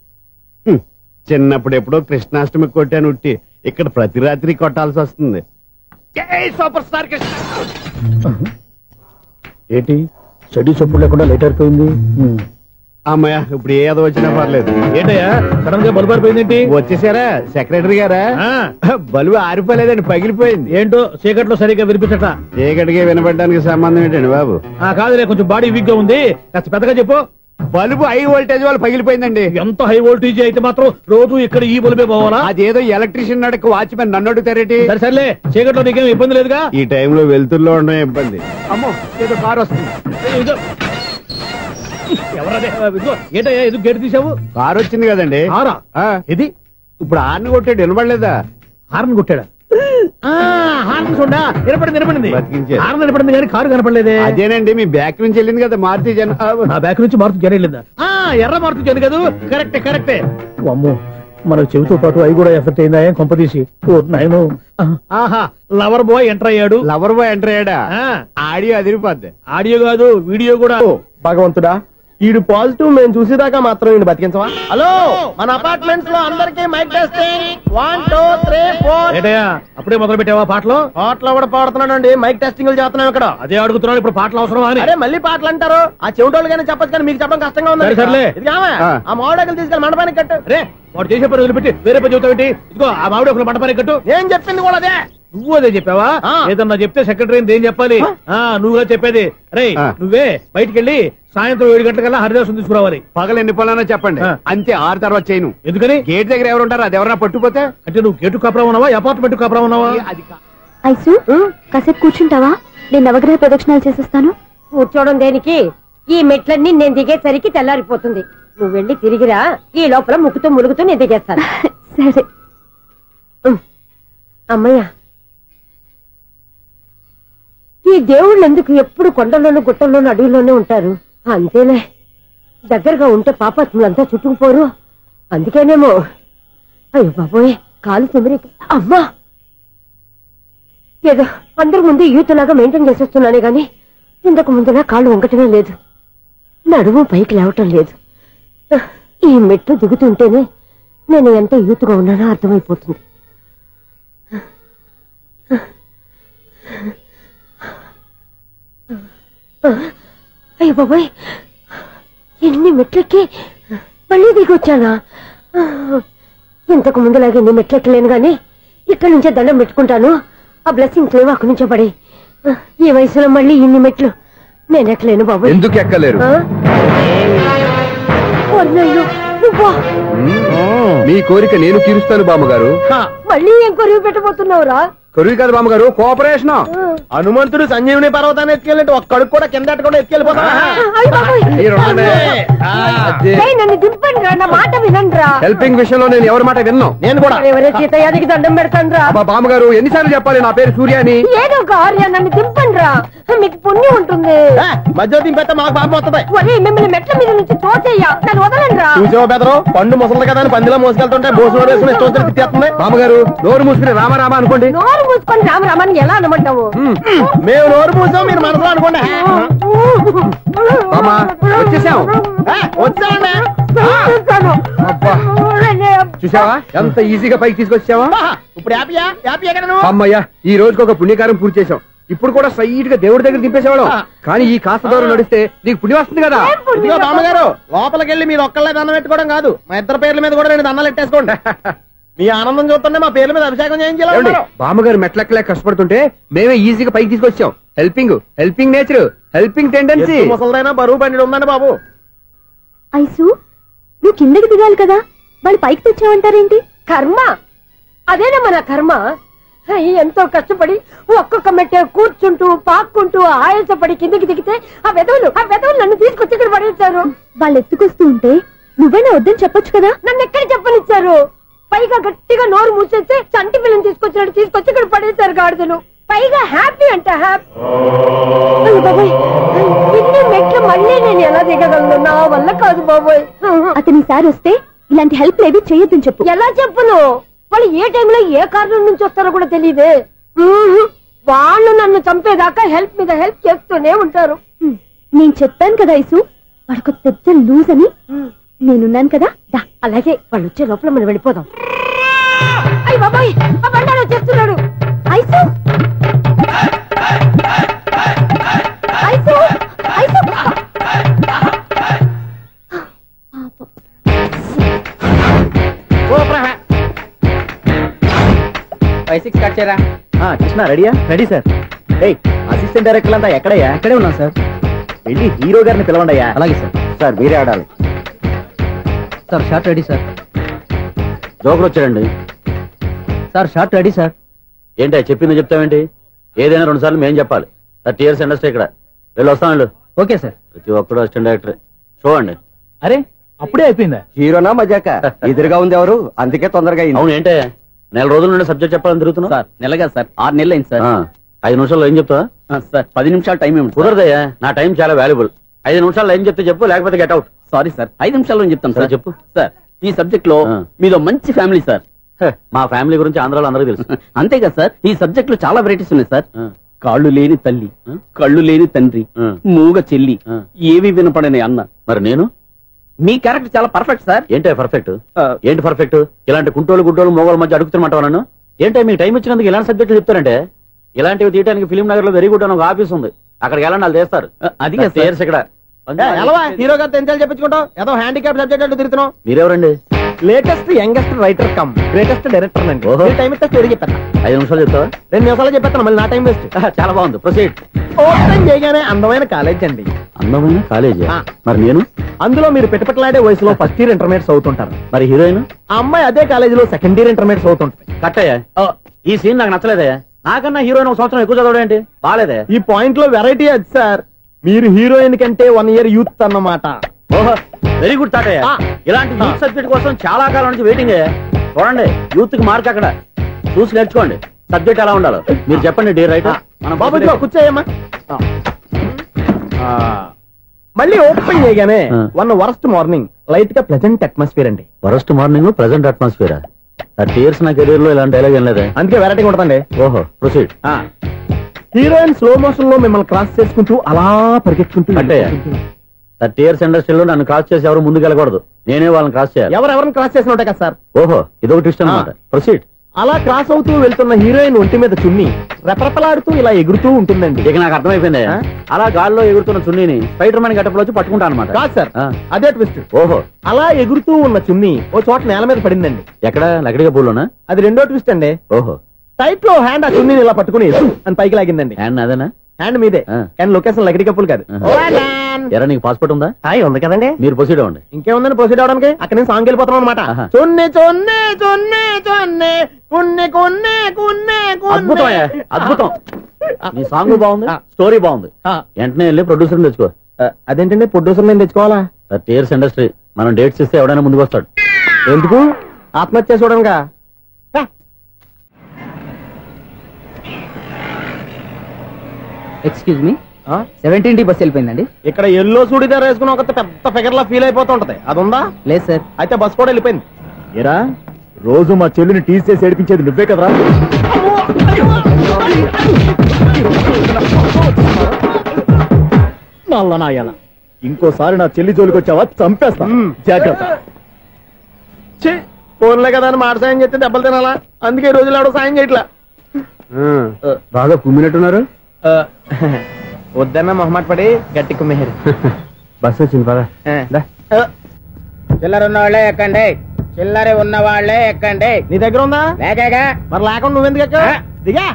చిన్నప్పుడు ఎప్పుడో కృష్ణాష్టమి కొట్టాను ఉట్టి, ఇక్కడ ప్రతి రాత్రి కొట్టాల్సి వస్తుంది. Super star Krishna. ఏంటి చెడు చెప్పుడు లేకుండా లేట్ అయిపోయింది. అమ్మయ్య, ఇప్పుడు ఏదో వచ్చినా పర్లేదు. ఏంటయ్యా సడన్ గా బల్బు ఆరిపోయిందేంటి? వచ్చేసారా సెక్రటరీ గారా? బలుబు ఆరిపోలేదండి, పగిలిపోయింది. ఏంటో చీకట్లో సరిగ్గా వినిపించట. చీకటికి వినపడడానికి సంబంధం ఏంటండి బాబు? కాదులే, కొంచెం బాడీ వీక్ గా ఉంది, కాస్త పెద్దగా చెప్పు. బల్బు హై వోల్టేజ్ వాళ్ళు పగిలిపోయిందండి. ఎంత హై వోల్టేజ్ అయితే మాత్రం రోజు ఇక్కడ ఈ బల్బే పోవాలా? అదేదో ఎలక్ట్రీషియన్ నడక వాచ్మెన్ నన్ను అడుగుతారేటి? సరే సర్లే, చీకట్లో నీకేం ఇబ్బంది లేదుగా? ఈ టైంలో వెళ్తుల్లో ఉండడం ఇబ్బంది. అమ్మో, ఏదో కారు వస్తుంది. ఎవరదే? ఏంటయ్యా ఎందుకు గేటు తీసావు? కారు వచ్చింది కదండి. ఆరా ఇది ఇప్పుడు హార్న్ కొట్టాడు, వినపడలేదా? హార్న్ కొట్టాడా? హార్న్ చూడా వినపడింది. బతికించాడు. హార్న్ వినపడింది కానీ కారు కనపడలేదే. అదేనండి, మీ బ్యాక్ నుంచి వెళ్ళింది కదా మారుతి జన. ఆ బ్యాక్ నుంచి మారుతి జన వెళ్ళిందా? ఎర్ర మారుతి జన కదా? కరెక్టే. అమ్మో, మన చెవితో పాటు అవి కూడా ఎఫెక్ట్ అయిందా కొంపదీసి? ఆహా, లవర్ బాయ్ ఎంటర్ అయ్యాడు. లవర్ బాయ్ ఎంటర్ అయ్యాడా? ఆడియో అదిరిపోద్ది. ఆడియో కాదు, వీడియో కూడా. భగవంతుడా, ఈడు పాజిటివ్ మేము చూసేదాకా మాత్రం ఈయన బతికించవా? హలో, మన అపార్ట్మెంట్స్ లో అందరికీ మైక్ టెస్టింగ్. 1 2 3 4. ఏంటయ్యా అప్పుడే మొదలు పెట్టావా పాటలు? పాటలు కూడా పాడుతున్నాడు. మైక్ టెస్టింగ్ చేస్తున్నాం ఇక్కడ. అదే అడుగుతున్నాడు, ఇప్పుడు పాటలు అవసరమా అని. అరే మళ్ళీ పాటలు అంటారు. ఆ చెవిటోళ్ళు కానీ చెప్పచ్చు, కానీ మీకు చెప్పడం కష్టంగా ఉంది. సర్లే. ఇది కావా? ఆ మామిడాకులు తీసుకెళ్ళి మండపానికి కట్టు. రే, వాడు చేసే పని వదిలిపెట్టి వేరే పని చెబుతావేంటి? ఇదిగో ఆ మామిడి ఒక మంటపానికి కట్టు. నేను చెప్పింది కూడా అదే. నువ్వు అదే చెప్పావా? ఏదన్నా చెప్తే సెక్రటరీ ఏం చెప్పాలి? నువ్వుగా చెప్పేది. రే, నువ్వే బయటికి వెళ్ళి సాయంత్రం 7 గంటలకల్లా హరిదాసం తీసుకురావాలి. పగలు ఎన్ని పనులన్నా చెప్పండి, అంతే. 6 తర్వాత చేయను. ఎందుకని? గేట్ దగ్గర ఎవరు ఉంటారు? అది ఎవరన్నా పట్టుపోతే? అంటే నువ్వు గేటు కాపురా ఉన్నావా, అపార్ట్మెంట్ కాపురా ఉన్నావా? అది ఐసు కాసేపు కూర్చుంటావా? నేను నవగ్రహ ప్రదక్షిణాలు చేసేస్తాను. కూర్చోవడం దేనికి? ఈ మెట్లన్నీ నేను దిగేసరికి తెల్లారిపోతుంది. నువ్వు వెళ్ళి తిరిగిరా, ఈ లోపల ముక్కుతూ ములుగుతూ నేను దిగేస్తాను. సరే. అమ్మయ్య, ఈ దేవుళ్ళు ఎందుకు ఎప్పుడు కొండల్లోనూ గుట్టల్లోనూ అడవిలోనే ఉంటారు? అంతేలే, దగ్గరగా ఉంటే పాపాత్ములంతా చుట్టుకుపోరు. అందుకేనేమో. అయ్యో బాబోయ్, కాలు తిమిరి. అమ్మా, ఏదో అందరి ముందు యూత్లాగా మెయింటైన్ చేసేస్తున్నానే గాని ఇంతకు ముందులా కాళ్ళు వంకటమే లేదు, నడుము పైకి లేవటం లేదు. ఈ మెట్లు దిగుతుంటేనే నేను ఎంత యూత్గా ఉన్నానో అర్థమైపోతుంది. అయ్య బాబాయ్, ఎన్ని మెట్లెక్కి మళ్ళీ దిగొచ్చానా? ఇంతకు ముందులాగే ఎన్ని మెట్లెక్కలేను గాని ఇక్కడి నుంచే దండం పెట్టుకుంటాను. ఆ బ్లెస్సింగ్స్ లేవు అక్కడి నుంచే పడి. ఈ వయసులో మళ్ళీ ఇన్ని మెట్లు నేను ఎక్కలేను బాబాయ్. ఎందుకు ఎక్కలేరు? మీ కోరిక నేను తీరుస్తాను బామ్మగారు. మళ్ళీ ఏం కొరివి పెట్టబోతున్నావురా? తొరివి కాదు బామ్మగారు, కోఆపరేషన్. హనుమంతుడు సంజీవుని పర్వతాన్ని ఎత్తుకెళ్ళినట్టు ఒక్కడికి కూడా కింద కూడా ఎత్తుకెళ్ళిపోతా. అయ్య బాబోయ్. ఏయ్, నన్ను దింపండి రా, నా మాట వినండి రా. హెల్పింగ్ విషయంలో నేను ఎవరి మాట విన్నాను. నేను కూడా. ఎవరే సీతయ్యానికి దండం పెడతాను రా. అబ్బా బామ్మగారు, ఎన్నిసార్లు చెప్పాలి నా పేరు సూర్య అని? ఏదో ఒక ఆర్య, నన్ను దింపండి రా, మీకు పుణ్యం ఉంటుంది. మధ్య దింపేస్తే మాకు పాపం వస్తుంది. ఒరే, మిమ్మల్ని మెట్ల మీద నుంచి తోచేయ్యా, నన్ను వదలండి రా. చూసావా బెదరు, పండు ముసలి కదా అని పందిలో మోసుకెళ్తుంటే బోసులో వేసుకుని ఇష్టం తిట్టేస్తుంది. బామ్మగారు నోరు మూసుకుని రామారామ అనుకోండి. నోరు మూసుకొని రామరామని ఎలా అనమంటావు? మేము నోరు మూసాం, మీరు మనసులో అనుకోండి. బామ్మ వచ్చేసాం. వచ్చామండి. అబ్బా చూసావా ఎంత ఈజీగా పైకి తీసుకొచ్చావా? ఇప్పుడు హ్యాపీయా? హ్యాపీ ఎక్కడ నువ్వు? అమ్మయ్యా, ఈ రోజుకి ఒక పుణ్యకారం పూర్తి చేసాం. ఇప్పుడు కూడా స్ట్రైట్ గా దేవుడి దగ్గర దింపేసేవాళ్ళం. కానీ ఈ కాస్త దూరం నడిస్తే నీకు పుణ్యం వస్తుంది కదా. ఇదిగో బామ్మగారు, లోపలికి వెళ్ళి మీరు ఒక్కళ్ళే దండం పెట్టుకోవడం కాదు, మా ఇద్దరు పేర్ల మీద కూడా 2 దండాలు ఎట్టేసుకోండి. మీ ఆనందం చూస్తుంటే మా పేర్ల మీద అభిషేకం చేయించాలి. బామ్మగారు మెట్లెక్కలే కష్టపడుతుంటే మేమే ఈజీగా పైకి తీసుకొచ్చాం. Helping nature, helping tendency. ముసలైనా బరువు బండి ఉందండి బాబు. ఐసు, నువ్వు కిందకి దిగాలి కదా, వాళ్ళు పైకి తెచ్చావంటారేంటి? కర్మ అదేనా మన కర్మ. ఎంతో కష్టపడి ఒక్కొక్క మెట్టే కూర్చుంటూ పాక్కుంటూ ఆయాసపడి కిందకి దిగితే ఆ వెధవులు నన్ను తీసుకొచ్చి ఇక్కడ పడేశారు. వాళ్ళు ఎత్తుకొస్తూ ఉంటే నువ్వేనా వద్దని చెప్పొచ్చు కదా. నన్ను ఎక్కడ చెప్పనిచ్చారు? పైగా గట్టిగా నోరు మూసేస్తే చంటి పిల్లని తీసుకొచ్చినట్టు తీసుకొచ్చి ఇక్కడ పడేశారు గాడిదలు. పైగా హ్యాపీ అంట హ్యాపీ. బాబోయ్, ఇన్ని మెట్లు మళ్ళీ నేను ఎలా దిగగలను? నా వల్ల కాదు బాబోయ్. అతని సారి వస్తే ఇలాంటి హెల్ప్ ఏవి చేయొద్దని చెప్పు. ఎలా చెప్పును? వాళ్ళు ఏ టైంలో ఏ కారణం నుంచి వస్తారో కూడా తెలియదే. వాళ్ళు నన్ను చంపేదాకా హెల్ప్ మీద హెల్ప్ చేస్తూనే ఉంటారు. నేను చెప్పాను కదా ఐసు, వాడికి పెద్ద లూజ్ అని. నేనున్నాను కదా. దా. అలాగే, వాళ్ళు వచ్చే లోపల మనం వెళ్ళిపోదాం. అయ్య బాబాయ్, ఆ బండారు వచ్చేస్తున్నాడు. Ice, ice, ice. 5-6 స్టార్ట్ చేయరా. కృష్ణ రెడీయా? Ready sir. అసిస్టెంట్ డైరెక్టర్ అంతా ఎక్కడయ్యా? ఎక్కడే ఉన్నా సార్. వెళ్ళి హీరో గారిని పిలవండి అయ్యా. అలాగే సార్. సార్ మీరే ఆడాలి. Sir shot ready sir. Joker వచ్చాడండి. Sir shot ready sir. ఏంటి చెప్పింది చెప్తావేంటి? ఏదైనా 2 సార్లు మేం చెప్పాలి. 30 years ఇండస్ట్రీ ఇక్కడ. వెళ్ళి వస్తాం వెళ్ళు. Okay sir. ప్రతి ఒక్కడు అసిస్టెంట్ డైరెక్టర్. చూడండి. అరే అప్పుడే అయిపోయిందా? హీరోనా మజాక? ఎదురుగా ఉంది ఎవరు, అందుకే తొందరగా అయింది. అవును, ఏంటే 4 రోజుల నుండి సబ్జెక్ట్ చెప్పాలని తిరుగుతున్నా? సార్ నెలగా సార్, 6 నెలలు అయింది సార్. 5 నిమిషాల్లో ఏం చెప్తా సార్? 10 నిమిషాలు టైం ఏమి కుదరదయ్యా, నా టైం చాలా వాల్యుబుల్. 5 నిమిషాల్లో ఏం చెప్తే చెప్పు, లేకపోతే గెట్ అవుట్. సారీ సార్, 5 నిమిషాల్లో చెప్తాం సార్. చెప్పు సార్, ఈ సబ్జెక్ట్ లో మీదో మంచి ఫ్యామిలీ సార్. మా ఫ్యామిలీ గురించి ఆంధ్రాలో అందరికీ తెలుసు. అంతేగా సార్, ఈ సబ్జెక్ట్ లో చాలా వెరైటీస్ ఉన్నాయి సార్. కాళ్ళు లేని తల్లి, కళ్ళు లేని తండ్రి, మూగ చెల్లి, ఏవి వినపడని అన్న. మరి నేను మీ క్యారెక్టర్ చాలా పర్ఫెక్ట్ సార్. ఏంటే పర్ఫెక్ట్? ఏంటి పర్ఫెక్ట్? ఇలాంటి కుంటోలు గుడ్డోలు మోగోళ్ళ మధ్య అడుగుతున్నమాట నన్ను. ఏంటంటే మీకు టైం ఇచ్చినందుకు ఇలాంటి సబ్జెక్టులు చెప్తారంటే? ఇలాంటివి తీయడానికి ఫిలిం నగర్ లో వెరీ గుడ్ అని ఒక ఆఫీస్ ఉంది, అక్కడికి వెళ్ళండి, వాళ్ళు చేస్తారు. అది ఇక్కడ హీరో గారు తెంచాలి చెప్పించుకుంటాం, ఏదో హ్యాండిక్యాప్ సబ్జెక్ట్ అంటూ తిరుగుతున్నాం. మీరెవరండి? Latest youngest writer come greatest director అండి. టైం ఇస్తే స్టోరీ చెప్పేస్తా. 5 నిమిషాలు చెప్తావా? 2 నిమిషాలు చెప్పేస్తాను, మళ్ళీ నా టైం వేస్ట్. చాలా బాగుంది, ప్రొసీడ్. ఓపెన్ చేయగానే అందమైన కాలేజ్ అండి. అందమైన కాలేజీ? మరి నేను అందులో మీరు పెట్టుపట్లాడే వయసులో ఫస్ట్ ఇయర్ ఇంటర్మీడియట్స్ అవుతుంటారు. మరి హీరోయిన్? ఆ అమ్మాయి అదే కాలేజీలో సెకండ్ ఇయర్ ఇంటర్మీడియట్స్ అవుతుంటాయి. కట్టయ్యా, ఈ సీన్ నాకు నచ్చలేదయ్యా. నాకన్నా హీరోయిన్ 1 సంవత్సరం ఎక్కువ చదవడం ఏంటి? బాలేదే. ఈ పాయింట్ లో వెరైటీ అది సార్, మీరు హీరోయిన్ కంటే 1 year యూత్ అన్నమాట. ఓహో, వెరీ గుడ్ తాటయ్య. ఇలాంటి యూత్ సబ్జెక్ట్ కోసం చాలా కాలం నుంచి వెయిటింగ్. చూడండి, యూత్ కి మార్క్ అక్కడ చూసి నేర్చుకోండి. సబ్జెక్ట్ ఎలా ఉండాలో మీరు చెప్పండి. డే రైటర్ బాబు కూర్చోయమ్మా. మళ్ళీ ఓపెన్ చేయగానే 1 worst మార్నింగ్, లైట్ గా ప్లెజెంట్ అట్మాస్ఫియర్ అండి. Worst morning, present atmosphere. 30 years నా కెరీర్ లో ఇలాంటి డైలాగ్ ఏం లేదే. అందుకే వెరైటీ ఉంటుందండి. ఓహో, ప్రొసీడ్. హీరోయిన్ స్లో మోషన్ లో మిమ్మల్ని క్రాస్ చేసుకుంటూ అలా పరిగెత్తుకుంటూ 30 years ఇండస్ట్రీలో నన్ను క్రాస్ చేసి ఎవరు ముందుకు వెళ్ళకూడదు, నేనే వాళ్ళని క్రాస్ చేయాలి. ఎవరెవరిని క్రాస్ చేసిన ఉంటాయి కదా సార్. ఓహో, ఇదొక ట్విస్ట్ అన్నమాట. ప్రొసీడ్. అలా క్రాస్ అవుతూ వెళ్తున్న హీరోయిన్ ఒంటి మీద చున్ని రెపరెపలాడుతూ ఇలా ఎగురుతూ ఉంటుందండి. ఇక నాకు అర్థమైపోయింది. అలా గాల్లో ఎగురుతున్న చున్నీని స్పైడర్ మ్యాన్ గెటప్ లో వచ్చి పట్టుకుంటా అనమాట. కాదు సార్, అదే ట్విస్ట్. ఓహో, అలా ఎగురుతూ ఉన్న చున్ని ఓ చోట నేల మీద పడిందండి. ఎక్కడ? లకడిగా పూలోనా? అది రెండో ట్విస్ట్ అండి. ఓహో, టైట్ లో హ్యాండ్ ఆ చున్నీని ఇలా పట్టుకుని అని పైకి లాగిందండి. హ్యాండ్ అదేనా? హ్యాండ్ మీదే ఆ. కానీ లొకేషన్ లగడి కప్పులు కాదు. ఎరా నీకు పాస్పోర్ట్ ఉందా? హాయ్ ఉంది కదండి. మీరు ప్రొసీడ్ అవ్వండి. ఇంకేముందని ప్రొసీడ్ అవడానికి అక్కడ నుంచి సాంగ్ వెళ్ళిపోతున్నాం అనమాట. ఆహా. చొన్నే చొన్నే చొన్నే చొన్నే కున్నే కున్నే కున్నే అద్భుతం అయ్యా, అద్భుతం. నీ సాంగ్ బాగుంది, స్టోరీ బాగుంది. వెంటనే వెళ్ళి ప్రొడ్యూసర్ తెచ్చుకో. అదేంటండి ప్రొడ్యూసర్ నేను తెచ్చుకోవాలా? టీఆర్ఎస్ ఇండస్ట్రీ మనం డేట్స్ ఇస్తే ఎవడైనా ముందుకు వస్తాడు. ఎందుకు? ఆత్మహత్య చూడనుగా. Excuse me, 17D bus వెళ్ళిపోయిందండి. ఇక్కడ ఎల్లో చూడిదార్ వేసుకుని ఒక పెద్ద ఫిగర్ లా ఫీల్ అయిపోతుంటది, అది ఉందా? లేదు సార్. అయితే బస్ కూడా వెళ్ళిపోయింది. ఏరా రోజు మా చెల్లిని టీస్ చేసి ఏడిపించేది నువ్వే కదరా? నల్లనాయాల ఇంకోసారి నా చెల్లి జోలికి వచ్చావా చంపేస్తా. జాగ్రత్త. ఫోన్లే కదా అని మాట సాయం చేస్తే దెబ్బలు తినాలా? అందుకే ఈ రోజులు ఎవడో సాయం చేయట్లా. బాగా కుమ్మినట్టున్నారు. వద్దన్న మొహమాట పడి గట్టి కుమ్మేరు. బస్సు వచ్చింది పద. చిల్లర ఉన్న వాళ్ళే ఎక్కండి, చిల్లర ఉన్న వాళ్ళే ఎక్కండి. నీ దగ్గర ఉందా? లేకగా మరి లేకుండా నువ్వెందుకు ఎక్కావు? దిగా.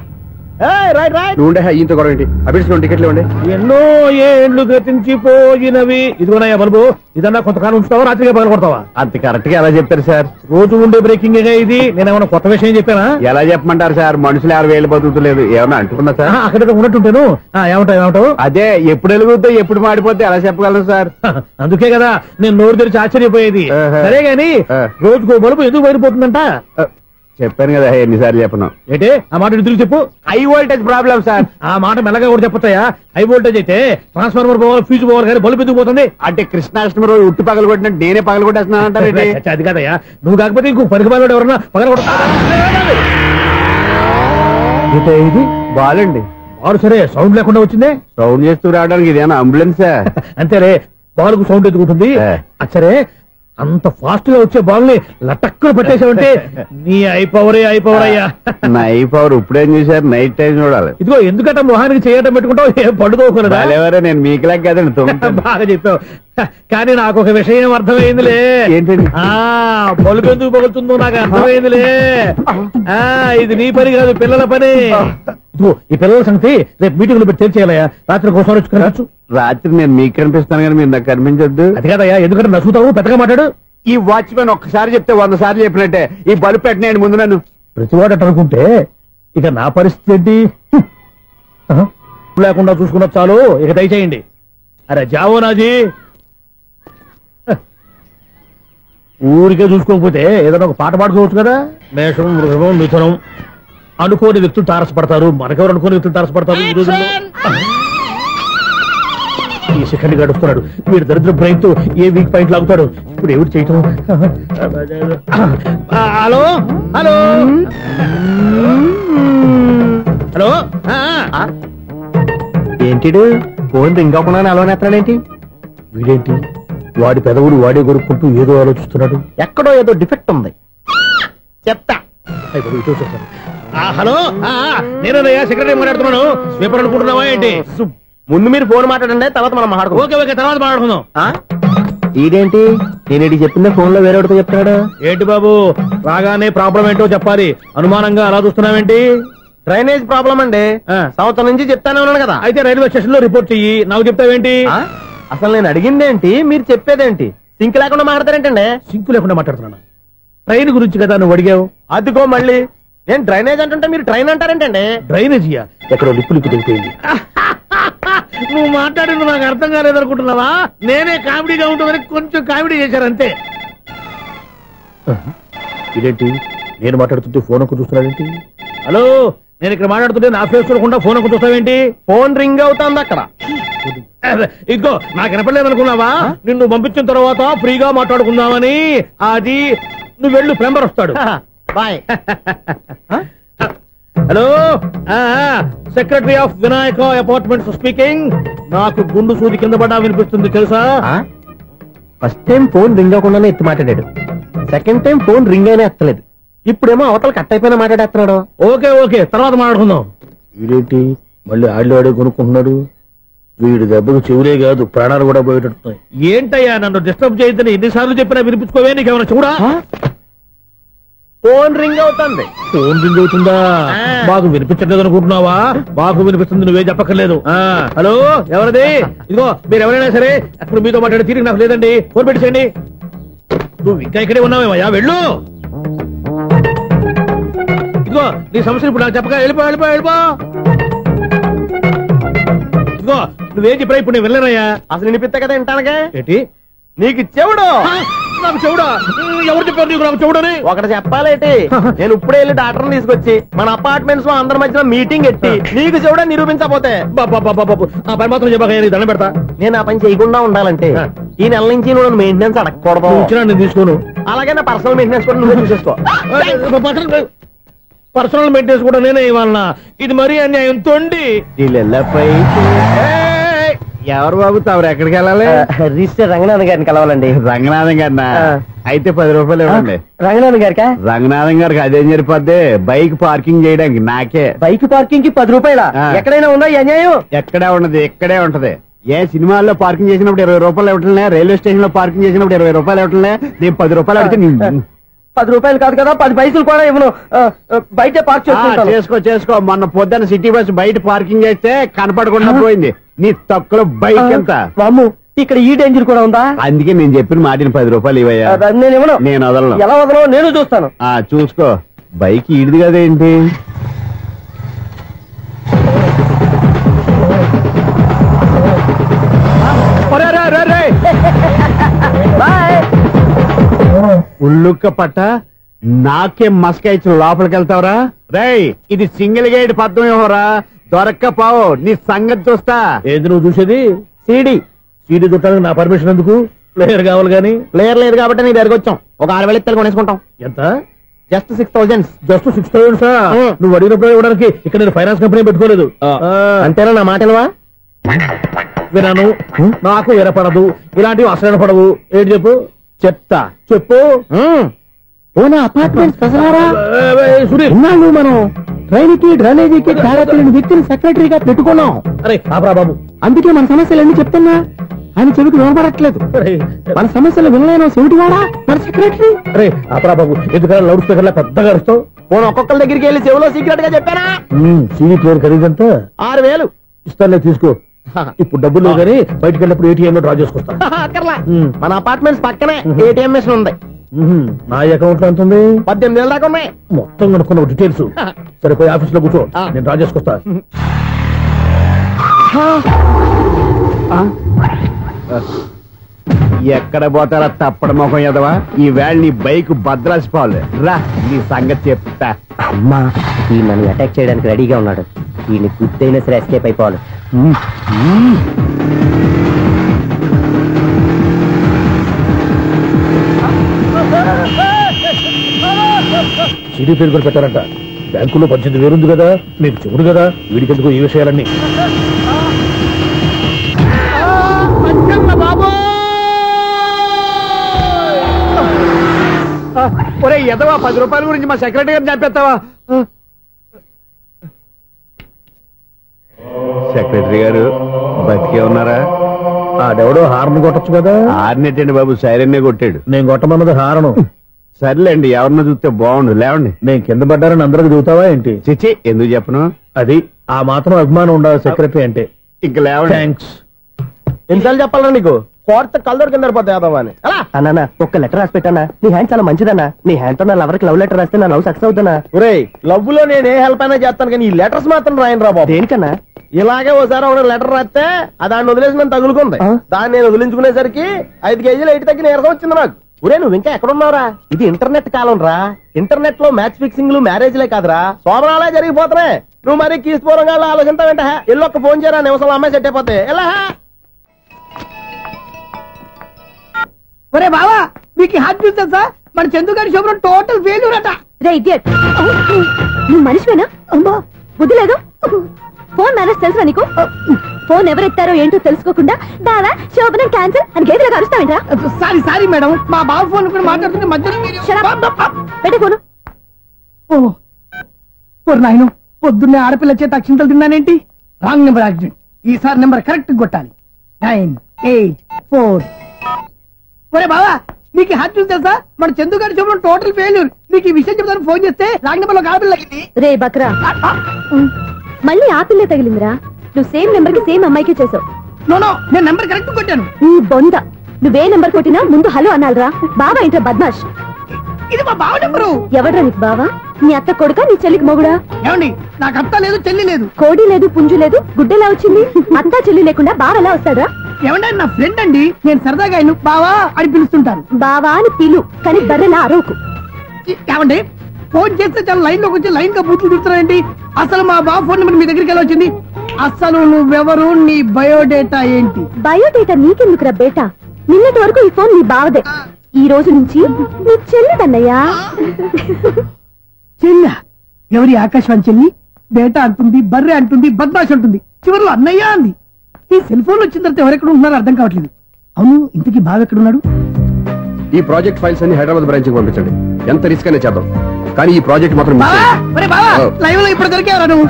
Right right. నువ్వు ఉండే ఇంత గొడవ ఏంటి? అభిడ్చుకోండి, టికెట్లు ఇవ్వండి. ఎన్నో ఏండ్లు గతించిపోయినవి. ఇదిగోనయ్యా బల్బు, ఇదన్నా కొంతకాలం ఉంచుతావా రాత్రిగా పగల కొడతావా? అంత కరెక్ట్ గా ఎలా చెప్తారు సార్? రోజు ఉండే బ్రేకింగ్ ఇది. నేనేమన్నా కొత్త విషయం చెప్పానా? ఎలా చెప్పమంటారు సార్? మనుషులు 60 బతుకుతలేదు, ఏమన్నా అంటున్నా సార్? అక్కడ ఉన్నట్టుంటాను. ఏమంటావు? అదే ఎప్పుడు వెలుగుతో ఎప్పుడు మాడిపోతే ఎలా చెప్పగలను సార్? అందుకే కదా నేను నోరు తెరిచి ఆశ్చర్యపోయేది. సరే గాని రోజుకో బలుపు ఎందుకు బయటపోతుందంట? చెప్పాను కదా ఎన్నిసార్లు చెప్పను. ఏంటే ఆ మాట తిరిగి చెప్పు. High voltage problem sir. ఆ మాట మెల్లగా కూడా చెప్పొచ్చాయా? హై వోల్టేజ్ అయితే ట్రాన్స్ఫార్మర్ పోవాలి, ఫ్యూజ్ పోవాలి, కానీ బల్బు ఎందుకు పోతుంది? అంటే కృష్ణాష్టమి రోజు ఉట్టి పగలు కొట్టినట్టు నేనే పగలు కొట్టేస్తున్నాను అంటారు. అది కాదయ్యా, నువ్వు కాకపోతే ఇంకో పనికి బాగా ఎవరన్నా పగల కొడతా. ఇది బాలండి. బాలు సరే సౌండ్ లేకుండా వచ్చిందే. సౌండ్ చేస్తూ రావడానికి ఇదేనా అంబులెన్సా? అంతేలే, బాలుకు సౌండ్ ఎదుగుతుంది. సరే అంత ఫాస్ట్ గా వచ్చే బాల్ ని లటక్కులు పట్టేసావంటే నీ ఐపవర్ అయ్యా. నా ఐ పవర్ ఇప్పుడేం చూసారు? నైట్ టైం చూడాలి. ఇదిగో ఎందుకంటే మొహానికి చేయటం పెట్టుకుంటావు, ఏం పడుకోకూడదా? ఎవరో నేను మీకులాగా కదండి. బాగా చెప్పావు. కానీ నాకు ఒక విషయం అర్థమైందిలే. ఏంటండి? బలుపు ఎందుకు పగులుతుందో నాకు అర్థమైందిలే. ఇది నీ పని కాదు, పిల్లల పని. ఇదిగో ఈ పిల్లల సంగతి రేపు మీటింగ్ లో పెట్టి తెలిసేయాలయ్యా. రాత్రి ఒకసారి వచ్చి రాత్రి నేను మీకు కనిపిస్తాను కానీ మీరు నాకు కనిపించొద్దు. అది కాదయ్యా, ఎందుకంటే నచ్చుతావు, పెద్దగా మాట్లాడు. ఈ వాచ్మెన్ ఒక్కసారి చెప్తే 100 సార్లు చెప్పినట్టే. ఈ బల్బు పెట్టినాయండి ముందు నన్ను. ప్రతివాడు అనుకుంటే ఇక నా పరిస్థితి ఏంటి? లేకుండా చూసుకున్న చాలు, ఇక దయచేయండి. అరే జావో నాజీ, ఊరికే చూసుకోకపోతే ఏదైనా ఒక పాట పాడుకోవచ్చు కదా. మేషం, వృషభం, మిథునం అనుకోని వ్యక్తులు తారసపడతారు. మనకెవరు అనుకోని వ్యక్తులు తారసపడతారు ఈ రోజుల్లో. ఈ సెకండ్ గడుపుతున్నాడు వీడు దరిద్ర బ్రెయిన్ తో ఏ వీక్ పాయింట్ లాగుతాడు. ఇప్పుడు ఎవరు చేయటం? Hello hello hello. ఏంటిడు ఫోన్ రింగ్ అవ్వకుండా అలవనేస్తాడేంటి? వీడేంటి వాడి పెదవులు వాడే కొరుక్కుంటూ ఏదో ఆలోచిస్తున్నాడు. ఎక్కడో ఏదో డిఫెక్ట్ ఉంది, చెప్తా. హలో, నేనయ్యా సెక్రటరీ మాట్లాడుతున్నాను. స్వీపర్ అనుకుంటున్నావా ఏంటి? ముందు మీరు ఫోన్ మాట్లాడండి, తర్వాత మనం మాట్లాడుకుందాం. ఓకే ఓకే, తర్వాత మాట్లాడుకుందాం. ఇదేంటి నేను చెప్పిందే ఫోన్ లో వేరేవాడితో చెప్తున్నాడు? ఏంటి బాబు, రాగానే ప్రాబ్లం ఏంటో చెప్పాలి. అనుమానంగా అలా చూస్తున్నావేంటి? డ్రైనేజ్ ప్రాబ్లం అండి. సంవత్సరం నుంచి చెప్తానే ఉన్నాను కదా. అయితే రైల్వే స్టేషన్ లో రిపోర్ట్ చెయ్యి, నాకు చెప్తావేంటి? అసలు నేను అడిగిందేంటి, మీరు చెప్పేదేంటి? సింక్ లేకుండా మాట్లాడతారేంటండి? సింకు లేకుండా మాట్లాడుతున్నాను. ట్రైన్ గురించి కదా నువ్వు అడిగావు. అదిగో మళ్ళీ నేను డ్రైనేజ్ అంటుంటే మీరు ట్రైన్ అంటారేంటండి? డ్రైనేజీయా? ఎక్కడో లిప్పు దిగిపోయింది. నువ్వు మాట్లాడింది నాకు అర్థం కాలేదనుకుంటున్నావా? నేనే కామెడీగా ఉంటుందని కొంచెం కామెడీ చేశారంతే. ఇదేంటి నేను మాట్లాడుతుంటే ఫోన్ ఒక్క చూస్తున్నావేంటి? హలో, నేను ఇక్కడ మాట్లాడుతుంటే నా ఫేస్ చూడకుండా ఫోన్ ఒక్క చూస్తావేంటి? ఫోన్ రింగ్ అవుతుంది అక్కడ. ఇదిగో నాకు వినపడలేదు అనుకున్నావా? నిన్ను పంపించిన తర్వాత ఫ్రీగా మాట్లాడుకుందామని. అది నువ్వు వెళ్ళు, ప్లంబర్ వస్తాడు. Bye. Hello, secretary of Vinayaka apartments speaking. నాకు గుండు సూది కింద పడ్డా వినిపిస్తుంది తెలుసా? ఫస్ట్ టైం ఫోన్ రింగ్ అవ్వకుండానే ఎత్తి మాట్లాడాడు, సెకండ్ టైం ఫోన్ రింగ్ అయినా ఎత్తలేదు, ఇప్పుడేమో అవతల కట్ అయిపోయినా మాట్లాడేస్తున్నాడు. ఓకే ఓకే, తర్వాత మాట్లాడుకుందాం. వీడేంటి మళ్ళీ ఆళ్ళు ఆడే కొనుక్కుంటున్నాడు? వీడి దెబ్బకు చెవులే కాదు ప్రాణాలు కూడా పోయేటట్టున్నాయి. ఏంటయ్యా నన్ను డిస్టర్బ్ చేయొద్దని ఎన్నిసార్లు చెప్పినా వినిపించుకోవే? నీకేమైనా చూడా? ఫోన్ రింగ్ అవుతుంది. ఫోన్ రింగ్ అవుతుందా? మాకు వినిపించట్లేదు అనుకుంటున్నావా? మాకు వినిపిస్తుంది, నువ్వే చెప్పక్కర్లేదు. హలో, ఎవరిది? ఇదిగో మీరు ఎవరైనా సరే అప్పుడు మీతో మాట్లాడే తీరిక నాకు లేదండి. ఫోన్ పెట్టేసేయండి. నువ్వు ఇంకా ఇక్కడే ఉన్నావేమయ్యా, వెళ్ళు. ఇదిగో నీ సమస్యలు ఇప్పుడు నాకు చెప్పక వెళ్ళిపో వెళ్ళిపో వెళ్ళిపో. ఇదిగో నువ్వేం చెప్పరా ఇప్పుడు నేను వెళ్ళానయ్యా. అసలు వినిపిస్తా కదా వింటానుగా. ఏంటి నీకు చెవుడు? నాకు చెవుడా? ఎవరు చెప్పారు నీకు నాకు చెవుడని? ఒకటి చెప్పాలేటి, నేను ఇప్పుడే వెళ్ళి డాక్టర్ని తీసుకొచ్చి మన అపార్ట్మెంట్స్ లో అందరి మధ్యలో మీటింగ్ ఎట్టి నీకు చెవుడా నిరూపించకపోతే ఆ పని మాత్రం చెప్పక నీకు దండం పెడతా. నేను ఆ పని చేయకుండా ఉండాలంటే ఈ నెల నుంచి నువ్వు మెయింటెనెన్స్ అడగకూడదు. ఇచ్చినా నేను తీసుకోను. అలాగే నా పర్సనల్ మెయింటెనెన్స్ కూడా నువ్వే చూసేసుకో. పర్సనల్ మెయింటెనెన్స్ కూడా నేనే ఇవ్వాలన్నా? ఇది మరీ అన్యాయం. తొండి ఎవరు బాబు తమరు ఎక్కడికి వెళ్ళాలి? రిజిస్టర్ రంగనాథన్ గారిని కలవాలండి. రంగనాథం గారినా? అయితే 10 రూపాయలు ఇవ్వండి. రంగనాథన్ గారికా? రంగనాథం గారికి అదేం సరిపోద్ది, బైక్ పార్కింగ్ చేయడానికి. నాకే బైక్ పార్కింగ్ కి 10 రూపాయల? ఎక్కడైనా ఉందా ఈ అన్యాయం? ఎక్కడే ఉండదు, ఇక్కడే ఉంటది. ఏ సినిమాల్లో పార్కింగ్ చేసినప్పుడు 20 రూపాయలు ఇవ్వట్లే, రైల్వే స్టేషన్ లో పార్కింగ్ చేసినప్పుడు 20 రూపాయలు ఇవ్వట్లే, నేను 10 రూపాయలు అడిగితే 10 రూపాయలు కాదు కదా, 10 పైసలు కూడా ఇవ్వను. బయట పార్క్ చేసుకో చేసుకో. మొన్న పొద్దున్న సిటీ బస్ బయట పార్కింగ్ చేస్తే కనపడకుండా పోయింది. నీ తక్కువ బైక్ ఎంత? వామ్ము, ఇక్కడ ఈ డేంజర్ కూడా ఉందా? అందుకే నేను చెప్పిన మాటిని 10 రూపాయలు ఇవ్వయ్యా. నేను ఇవ్వను. నేను వదలను. ఎలా వదలను? నేను చూస్తాను. చూసుకో. బైక్ ఈడిది కదేంటి? ఉల్లుక్క పట్ట నాకే మస్క ఇచ్చి లోపలికి వెళ్తావరా? రేయ్, ఇది సింగిల్ గేట్ పద్మం ఇవ్వరా? దొరక్కపోవు, నీ సంగతి చూస్తా. ఏది నువ్వు చూసేది? సీడీ చుట్టానికి నా పర్మిషన్ ఎందుకు? ప్లేయర్ కావాలి గానీ. ప్లేయర్ లేదు కాబట్టి నీ దగ్గరకు వచ్చాం. ఒక 6,000 ఇత్తలు కొనేసుకుంటాం. ఎంత? జస్ట్ 6,000. జస్ట్ 6,000? నువ్వు అడిగినప్పుడు ఇవ్వడానికి ఇక్కడ నేను ఫైనాన్స్ కంపెనీ పెట్టుకోలేదు. అంతేనా? నా మాటలువా? వినాను, నాకు వినపడదు. ఇలాంటివి అసలు పడవు. ఏంటి చెప్పు? చెప్తా. చెప్పు. అపార్ట్మెంట్ సునీల్, మనం ట్రైన్కి డ్రైనేజీకి తేడా తెలియని వ్యక్తిని సెక్రటరీగా పెట్టుకున్నాం. అరే ఆపరా బాబు. అందుకే మన సమస్యలన్నీ చెప్తున్నా. ఆయన చెవికి వినపడట్లేదు. మన సమస్యలు వినలేను చెవిటివాడా మన సెక్రటరీ. అరే ఆపరా బాబు, ఎందుకన్నా లౌడ్ స్పీకర్ లా పెద్దగా అరుస్తావు? ఫోన్ ఒక్కొక్కరి దగ్గరికి వెళ్ళి చెవిలో సీక్రెట్ గా చెప్పానా? CD player ఖరీదంతా 6,000. ఇస్తానులే, తీసుకో. ఇప్పుడు డబ్బులు లేవు కానీ బయటకు వెళ్ళినప్పుడు ఏటీఎం లో డ్రా చేసుకొస్తా. మన అపార్ట్మెంట్స్ పక్కనే ఏటీఎం మెషిన్ ఉంది. నా అకౌంట్ లో ఎంత ఉంది? 18,000 దాకా ఉన్నాయి. మొత్తం కనుక్కున్న డీటెయిల్స్. సరే పోయి ఆఫీస్ లో కూర్చో, నేను డ్రా చేసుకొస్తా. ఎక్కడ పోతారా తప్పడ మొహం ఎదవా? ఈ వేళ నీ బైక్ భద్రాసిపోవాలి. రా, నీ సంగతి చెప్తా. అమ్మా, ఈ నన్ను అటాక్ చేయడానికి రెడీగా ఉన్నాడు. వీడిని గుద్దైనా సరే ఎస్కేప్ అయిపోవాలి. సీడీ పేరు కూడా పెట్టారంట. బ్యాంకులో 18,000 ఉంది కదా, మీకు చెవుడు కదా, వీడికెందుకు ఈ విషయాలన్నీ? ఒరే ఎదవా, 10 రూపాయల గురించి మా సెక్రటరీ గారిని చంపేస్తావా? సెక్రటరీ గారు బతికే ఉన్నారా? ఆడెవడో హార్న్ కొట్టచ్చు కదా. హార్నెట్టండి బాబు, సైరన్నే కొట్టాడు. నేను కొట్టమన్నది హారను. సర్లేండి, ఎవరినో చూస్తే బాగుండు. లేవండి. నేను కింద పడ్డారని అందరికి చూతావా ఏంటి? చిచ్చి, ఎందుకు చెప్పను? అది ఆ మాత్రం అభిమానం ఉండాలి సెక్రటరీ అంటే. ఇంక లేవండి. థ్యాంక్స్. ఎన్నిసార్లు చెప్పాలా నీకు? కోర్త కలర్ కింద పోతాయి అని. అన్నా, ఒక్క లెటర్ రాసి పెట్టానా? నీ హ్యాండ్ చాలా మంచిదన్నా. నీ హ్యాండ్ తో నా లవర్కి లవ్ లెటర్ రాస్తే నా లవ్ సక్సెస్ అవుతానా? ఒరే, లవ్ లో నేను ఏ హెల్ప్ అయినా చేస్తాను కానీ ఈ లెటర్స్ మాత్రం రాయను రా బాబు. దేనికన్నా? ఇలాగే ఓసారి ఒక లెటర్ రాస్తే దాన్ని వదిలేసి నన్ను తగులుకుంది. దాన్ని నేను వదిలించుకునేసరికి 5 కేజీలు ఎయిట్ తగ్గి నీరసం వచ్చింది నాకు. ఒరే, నువ్వు ఇంకా ఎక్కడున్నావురా? ఇది ఇంటర్నెట్ కాలం రా. ఇంటర్నెట్ లో మ్యాచ్ ఫిక్సింగ్లు మ్యారేజ్లే కాదురా, శోభనాలే జరిగిపోతున్నాయి. నువ్వు మరి కీస్పూరంగా ఆలోచించావంట. ఎల్లొక్క ఫోన్ చేయరా, నిమిషంలో అమ్మాయి సెట్ అయిపోతే. ఎలా? ఒరే బావా, మీకు హార్ట్ తెలుసా? మన చందు గారి శుభ్రం టోటల్ ఫెయిల్యూర్ అట. నువ్వు మనిషివేనా? అమ్మా, బుద్ధి లేదు. ఫోన్ మేనేజ్ తెలుసా నీకు? ఫోన్ ఎవరెత్తారో ఏంటో తెలుసుకోకుండా దాదా శోభనం క్యాన్సిల్ అని గేదెలకు అరుస్తావేంట్రా? సారీ మేడం, మా బావ ఫోన్ కూడా మాట్లాడుతుంటే మధ్యలో పెట్టే ఫోను. నాయను, పొద్దున్నే ఆడపిల్ల చేత అక్షింతలు తిన్నానేంటి? Wrong number accident. ఈసారి నెంబర్ కరెక్ట్ కొట్టాలి. 9, 8, 4. ఒరే బావా, మీకు హార్ట్ న్యూస్ తెలుసా? మన చందు గారి శుభ్రం టోటల్ ఫెయిల్యూర్. మీకు ఈ విషయం చెప్తాను ఫోన్ చేస్తే రాగినపల్లి ఆపిల్ తగ్గింది. రే బక్రా, మళ్ళీ ఆ పిల్లే తగిలిందిరా. నువ్వు సేమ్ నెంబర్ కి సేమ్ అమ్మాయికి చేసావు. నో నేను నెంబర్ కరెక్ట్ కొట్టాను. ఈ బొంద, నువ్వే నెంబర్ కొట్టినా ముందు హలో అనాలరా. బావా ఇంట్లో బద్మాష్. ఇది మా బావ నెంబరు. ఎవడ్రా నీకు బావా? నీ అత్త కొడుక, నీ చెల్లికి మొగుడా? ఏమండి, నాకు అత్త లేదు, చెల్లి లేదు. కోడి లేదు, పుంజు లేదు, గుడ్డెలా వచ్చింది? అత్త చెల్లి లేకుండా బావ ఎలా వస్తాడా? ఏమండి, నా ఫ్రెండ్ అండి. నేను సరదాగా ఆయన బావా అని పిలుస్తుంటాను. బావా అని పిలు, కానీ బర్రెలా అరవకు. ఏమండి, ఫోన్ చేస్తే చాలా లైన్ లోకి వచ్చి లైన్ గా బూతులు తిడుతున్నారండి. అసలు మా బావ ఫోన్ నెంబర్ మీ దగ్గరికి ఎలా వచ్చింది? అసలు నువ్వెవరు, నీ బయోడేటా ఏంటి? బయోడేటా నీకెందుకురా బేటా? నిన్నటి వరకు ఈ ఫోన్ నీ బావదే, ఈ రోజు నుంచి నీ చెల్లిదన్నయ్యా. చెల్ల ఎవరి? ఆకాశవాణి చెల్లి. బేటా అంటుంది, బర్రె అంటుంది, బద్మాష్ అంటుంది, చివరిలో అన్నయ్య అంది. ఈ సెల్ ఫోన్ వచ్చిన తర్వాత ఎవరెక్కడ ఉంటున్నారో అర్థం కావట్లేదు. అవును, ఇంతకీ బావ ఎక్కడున్నాడు? ఈ ప్రాజెక్ట్ ఫైల్స్ అన్ని హైదరాబాద్ బ్రాంచ్ కి పంపించండి. ఎంత రిస్క్ అనే చేద్దాం, కానీ ఈ ప్రాజెక్ట్ మాత్రం miss బావా, చేయొద్దు. ఒరే బావా, లైవ్ లో ఇప్పుడు దొరికేవరా నువ్వు?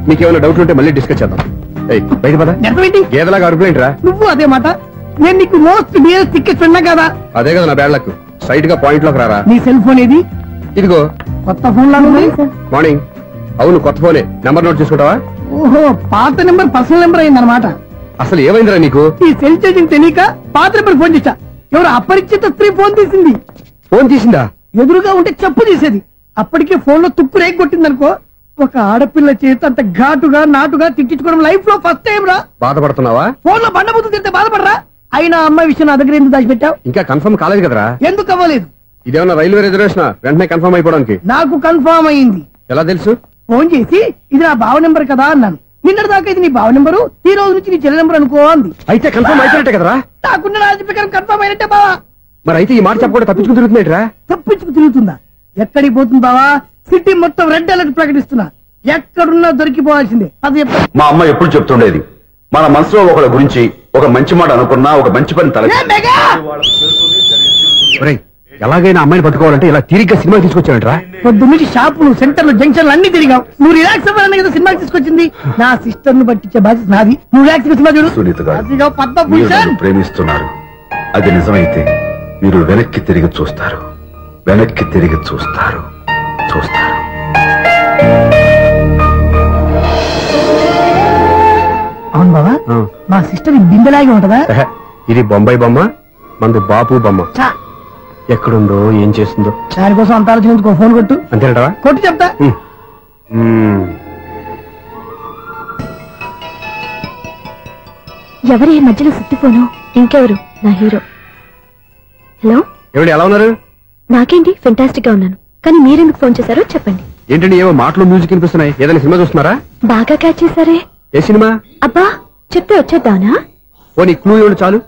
మీకు ఏమైనా డౌట్ ఉంటే మళ్ళీ డిస్కస్ చేద్దాం. ఏయ్, బయట పద. నెరవేంటి? గేదలాగా అరుపులేంట్రా? నువ్వు అదే మాట. నేను నీకు మోస్ట్ డియరెస్ట్ టికెట్ విన్నా కదా. అదే కదా నా బ్యాడ్ లక్. స్ట్రైట్ గా పాయింట్ లోకి రారా. నీ సెల్ ఫోన్ ఏది? ఇదిగో కొత్త ఫోన్ లాగా ఉంది. మార్నింగ్. అవును, కొత్త ఫోనే. నెంబర్ నోట్ చేసుకుంటావా? ఓహో, పాత నెంబర్ పర్సనల్ నెంబర్ అయిందన్నమాట. అసలు ఏమైందిరా నీకు? ఈ సెల్ చేసింగ్ తెలియక పాత నెంబర్ ఫోన్ చేశా. ఎవరు అపరిచిత స్త్రీ ఫోన్ తీసింది. ఫోన్ తీసిందా? ఎదురుగా ఉంటే చెప్పు తీసేది. అప్పటికే ఫోన్ లో తుక్కు రేగి కొట్టిందనుకో. ఒక ఆడపిల్ల చేత అంత ఘాటుగా నాటుగా తిట్టించుకోవడం లైఫ్ లో ఫస్ట్ టైం రా. బాధపడుతున్నావా? ఫోన్ లో బండబుద్ధి తింటే బాధపడరా? అయినా అమ్మాయి విషయం నా దగ్గర ఎందుకు దాచిపెట్టావు? ఇంకా కన్ఫర్మ్ కాలేదు కదరా. ఎందుకు అవ్వలేదు? ఇదేమన్నా రైల్వే రిజర్వేషన్? వెంటనే కన్ఫర్మ్ అయిపోవడానికి. నాకు కన్ఫర్మ్ అయింది. ఎలా తెలుసు? ఫోన్ చేసి ఇది నా బావ నెంబర్ కదా అన్నాను. నిన్నటి దాకా ఇది నీ బావ నెంబరు, ఈ రోజు నుంచి నీ చెల్లి నెంబర్ అనుకో అంది. అయితే కన్ఫర్మ్ అయిపోయినట్టే కదరా. నాకున్న రాజు ప్రకారం కన్ఫర్మ్ అయినట్టే బావా. మరి అయితే ఈ మాట చెప్పకుండా తప్పించుకుని తిరుగుతున్నాయిట్రా. తప్పించుకు తిరుగుతుందా? ఎక్కడికి పోతుంది బావా? సిటీ మొత్తం రెడ్ అలర్ట్ ప్రకటిస్తున్నా. ఎక్కడున్నా దొరికిపోవాల్సిందే. అది చెప్తా. మా అమ్మ ఎప్పుడు చెప్తుండేది, మన మనసులో ఒకళ్ళ గురించి ఒక మంచి మాట అనుకున్నా ఒక మంచి పని తల ఎలాగైనా అమ్మాయిని పట్టుకోవాలంటే ఇలా తీరిగ్గా సినిమా తీసుకొచ్చాడంట్రా. పొద్దు నుంచి షాపులు, సెంటర్లు, జంక్షన్లు అన్ని తిరిగావు. నువ్వు రిలాక్స్ అవ్వాలని కదా సినిమాకి తీసుకొచ్చింది. నా సిస్టర్ ను పట్టించే బాధ్యత నాది. నువ్వు రిలాక్స్ సినిమా చూడు. సునీత గారు, అదిగో మీరు పద్మభూషణ్. నన్ను ప్రేమిస్తున్నారు. అది నిజమైతే మీరు వెనక్కి తిరిగి చూస్తారు, వెనక్కి తిరిగి చూస్తారు, చూస్తారు. అవును బాబా, మా సిస్టర్ బిందెలాగే ఉంటదా? ఎహె, ఇది బొంబాయి బొమ్మ, మంది బాపు బొమ్మ. చా, ఎక్కడుందో ఏం చేస్తుందో. దానికోసం అంత ఆలోచించుకో. ఫోన్ కొట్టు. అంతేనటవా? కొట్టు చెప్తా. ఎవరి మధ్యలో సుత్తిపోను? ఇంకెవరు? నా హీరో. హలో, ఏమిటి ఎలా ఉన్నారు? నాకేంటి ఫెంటాస్టిక్ గా ఉన్నాను, కానీ మీరెందుకు ఫోన్ చేశారో చెప్పండి. ఏంటండి ఏవో మాటలు మ్యూజిక్ వినిపిస్తున్నాయి? ఏదైనా సినిమా చూస్తున్నారా? బాగా క్యాచ్ చేశారే. ఏ సినిమా? అబ్బా, చెప్తే వచ్చేద్దానా? ఓ నీ క్లూ ఇవ్వండి చాలు.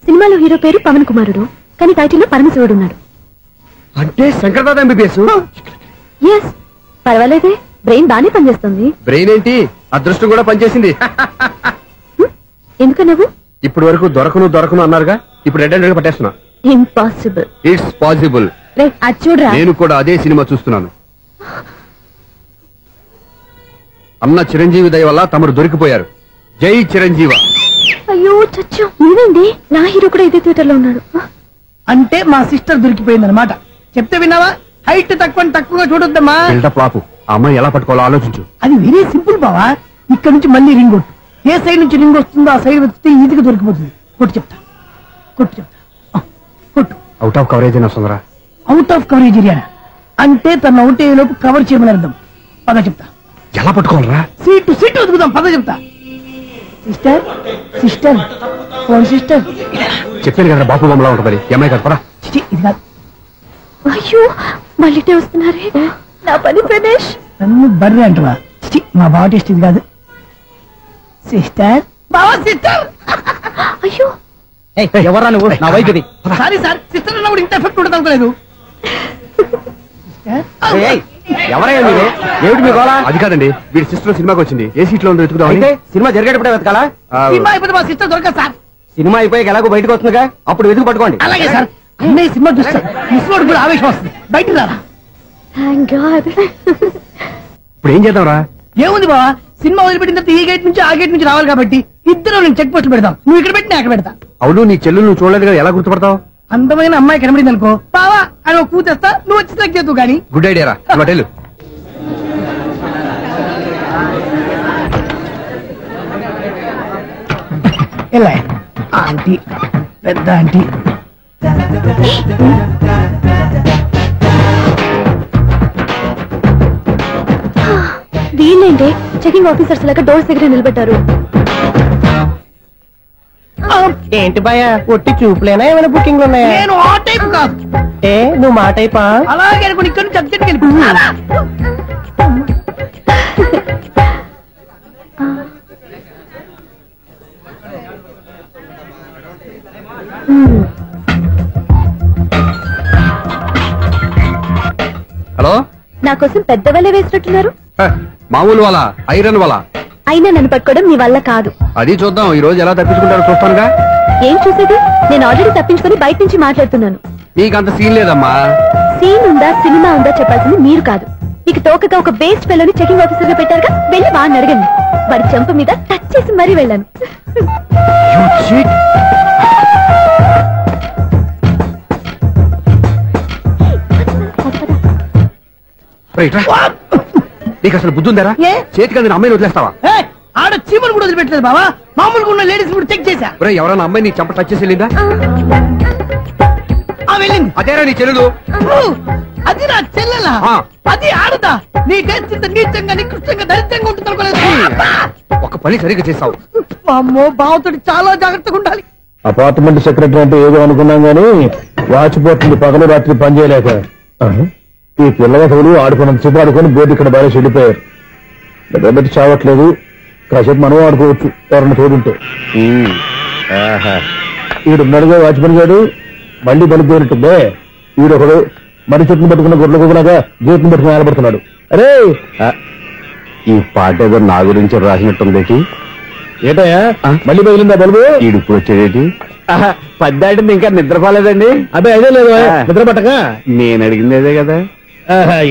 సినిమాలో హీరో పేరు పవన్ కుమారుడు, కానీ టైటిల్లో పరమశివుడు ఉన్నాడు. అంటే శంకర్దాద ఎంబీబీఎస్. ఎస్, పర్వాలేదే, బ్రెయిన్ బానే పనిచేస్తుంది. బ్రెయిన్ ఏంటి, అదృష్టం కూడా పనిచేసింది. ఎందుకు నువ్వు? ఇప్పటి వరకు దొరకను అన్నారుగా, ఇప్పుడు రెడ్ హ్యాండెడ్ గా పట్టేస్తున్నా. ఇంపాసిబుల్. It's possible. రే, అది చూడరా. నేను కూడా అదే సినిమా చూస్తున్నాను. అన్న చిరంజీవి దయ వల్ల తమరు దొరికిపోయారు. జై చిరంజీవ. అయ్యో చచ్చు, నువ్వేంటి? నా హీరో కూడా ఇదే థియేటర్ లో ఉన్నాడు. అంటే మా సిస్టర్ దొరికిపోయింది అనమాట. చెప్తే విన్నావా? హైట్ తక్కువగా చూడొద్దమ్మా. బిల్డప్ లాపు. ఆ అమ్మాయి ఎలా పట్టుకోవాలో ఆలోచించు. అది వెరీ సింపుల్ బావా. ఇక్కడ నుంచి మళ్ళీ రింగ్ కొట్టు. ఏ సైడ్ నుంచి రింగ్ వస్తుందో ఆ సైడ్ వెతికితే ఈజీగా దొరికిపోతుంది. కొట్టు చెప్తా. కొట్టు. అవుట్ ఆఫ్ కవరేజ్ అయినా వస్తుందిరా. అవుట్ ఆఫ్ కవరేజ్ ఏరియా అంటే తన అవుట్ అయ్యే లోపు కవర్ చేయమని అర్థం. పద చెప్తా. ఎలా పట్టుకోవాలరా? సీటు వెతుకుదాం. పద చెప్తా. Sister phone sister. చెప్పాను కదా బాపు బొమ్మలా ఉంటుంది. అమ్మాయి కదా. ఇది కాదు. అయ్యో, మళ్ళీ వస్తున్నారే. నా పని ప్రదేశ్. నన్ను బర్రె అంటవా? మా బావ టేస్ట్ ఇది కాదు. సిస్టర్, బావా సిస్టర్. అయ్యో, ఎవరా నువ్వు? నా వైపు ఇది. సారీ సార్, సిస్టర్ అన్నప్పుడు ఇంత ఎఫెక్ట్ ఉండదు అనుకోలేదు. ఎవరయ్యా మీరు? ఏమిటి మీ గోళ? అది కాదండి, వీడి సిస్టర్ సినిమాకి వచ్చింది. ఏ సీట్ లో ఉందో వెతుకుదాం. అయితే సినిమా జరిగేటప్పుడే వెతకాలా? సినిమా అయిపోతే మా సిస్టర్ దొరకదు సార్. సినిమా అయిపోయాక ఎలాగో బయటకు వస్తుందిగా, అప్పుడు వెతుకు పట్టుకోండి. అలాగే సార్. అన్నయ్య సినిమా చూస్తారు. మిస్వాడు కూడా ఆవేశం వస్తుంది. బయటికి రారా. Thank God. ఇప్పుడు ఏం చేద్దాంరా? ఏముంది బావా, సినిమా వదిలిపెట్టిన తర్వాత ఈ గేట్ నుంచి ఆ గేట్ నుంచి రావాలి కాబట్టి ఇద్దరు నేను చెక్ పోస్ట్ పెడతాం. నువ్వు ఇక్కడ పెట్టి నేను అక్కడ పెడతా. అవును నీ చెల్లెలు నువ్వు చూడలేదు కదా, ఎలా గుర్తుపడతావు? అందమైన అమ్మాయి కనబడింది అనుకో, బావా అని ఒక కూతేస్తా, నువ్వు వచ్చి సెలెక్ట్ చేద్దు కానీ. గుడ్ ఐడియా రా, హోటల్. ఎలా ఆంటీ, పెద్ద ఆంటీ. వీళ్ళేంటి చెకింగ్ ఆఫీసర్స్ లాగా డోర్స్ దగ్గర నిలబెట్టారు. ఏంటి భయ ఒట్టి చూపులేనా ఏమైనా బుకింగ్ ఉన్నాయా? నేను ఆ టైప్ కాదు. ఏ నువ్వు మా టైపా? అలాగే అనుకుని ఇక్కడ నుంచి అర్జెంట్కి వెళ్ళిపోతున్నా. హలో, నా కోసం పెద్ద వల్ల వేసినట్టున్నారు. మామూలు వాళ్ళ ఐరన్ వాళ్ళ. అయినా నన్ను పట్టుకోవడం మీ వల్ల కాదు. అది చూద్దాం ఈ రోజు ఎలా తప్పించుకుంటారో చూస్తానుగా. ఏం చూసేది? నేను ఆల్రెడీ తప్పించుకొని బయట నుంచి మాట్లాడుతున్నాను. నీకంత సీన్ లేదమ్మా. సీన్ ఉందా సినిమా ఉందా చెప్పాల్సింది మీరు కాదు. మీకు తోకగా ఒక బేస్ట్ పిల్లని చెకింగ్ ఆఫీసర్ గా పెట్టారుగా, వెళ్ళి వాడిని అడగండి. వాడి చెంప మీద టచ్ చేసి మరీ వెళ్ళాను. నీకు అసలు బుద్ధి ఉందారా? చేతికి అందిన అమ్మాయిని వదిలేస్తావా? ఆడ చీమలు కూడా వదిలిపెట్టలేదు బావా. మామూలుగా ఉన్న లేడీస్ కూడా చెక్ చేశా. ఎవరైనా అమ్మాయి నీ చెంప టచ్ చేసి వెళ్ళిందా? వెళ్ళింది. అదేరా నీ చెల్లెలు. అది నా చెల్లెలా? అది ఆడదా? నీ టేస్ట్ ఇంత నీచంగా నికృష్టంగా దరిద్రంగా ఉంటుంది అనుకోలేదు. ఒక పని సరిగ్గా చేసావు. అమ్మో, బావతోటి చాలా జాగ్రత్తగా ఉండాలి. అపార్ట్మెంట్ సెక్రటరీ అంటే ఏదో అనుకున్నాం గానీ వాచిపోతుంది పగలు రాత్రి పని చేయలేక. ఈ పిల్లగతులు ఆడుకున్నంత సేపు ఆడుకొని బోర్డు ఇక్కడ బాగా చెడిపోయారు. నిద్రబెట్టి చావట్లేదు. కాసేపు మనం ఆడుకోవచ్చు ఎవరన్నా తోడుంటే. ఈడున్నాడుగా వాచ్మెన్ గారు, మళ్ళీ బలిపోయినట్టుందే. ఈడొకడు మరి చెట్టును పట్టుకున్న గొడ్ల కుదలాగా గేట్ను పట్టుకుని ఆడబడుతున్నాడు. అరే ఈ పాట ఏదో నా గురించి రాసినట్టుంది. ఏటయ్యా మళ్ళీ బదిలిందా బలుబు? ఈడు ఇప్పుడు వచ్చేదేటి? పద్దాటింది ఇంకా నిద్రపోలేదండి. అదే అదే లేదు నిద్ర పట్టక. నేను అడిగింది అదే కదా.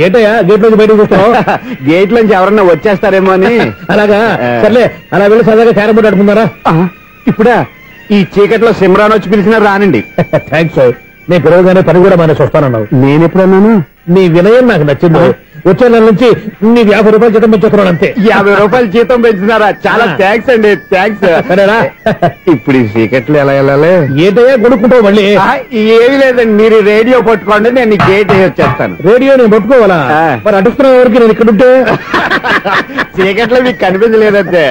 ఏటయ్యా గేట్ నుంచి బయటకు వస్తావు? గేట్ లోంచి ఎవరన్నా వచ్చేస్తారేమో అని. అలాగా సర్లే, అలా వెళ్ళి సరదాగా క్యారం బోర్డు ఆడుకున్నారా? ఇప్పుడా ఈ చీకట్లో సిమ్రాన్ వచ్చి పిలిచినా రానండి. థ్యాంక్స్. నేను పిలవగానే పని కూడా మానేసి వస్తానన్నావు. నేను ఎప్పుడన్నాను? నీ వినయం నాకు నచ్చింది. వచ్చే నెల నుంచి నీకు 50 రూపాయలు జీతం పెంచుకున్నాను అంతే. 50 రూపాయలు జీతం పెంచినారా? చాలా థ్యాంక్స్ అండి, థ్యాంక్స్. ఇప్పుడు ఈ చీకట్లు ఎలా వెళ్ళాలి? ఏంటయ్యా కొనుక్కుంటావు మళ్ళీ? ఏమి లేదండి, మీరు రేడియో పట్టుకోండి, నేను గేట్ వేసి వచ్చేస్తాను. రేడియో నేను పట్టుకోవాలా? మరి అడుస్తున్నా ఎవరికి నేను ఇక్కడ ఉంటే? చీకట్లో మీకు కనిపించలేదంటే.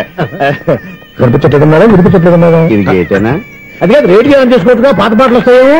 వినిపించట్లేదన్నారా? వినిపించట్లేదన్నారా? ఇది గేటేనా? అది కాదు, రేడియో ఆన్ చేసుకోవచ్చుగా, పాత పాటలు వస్తాయేమో.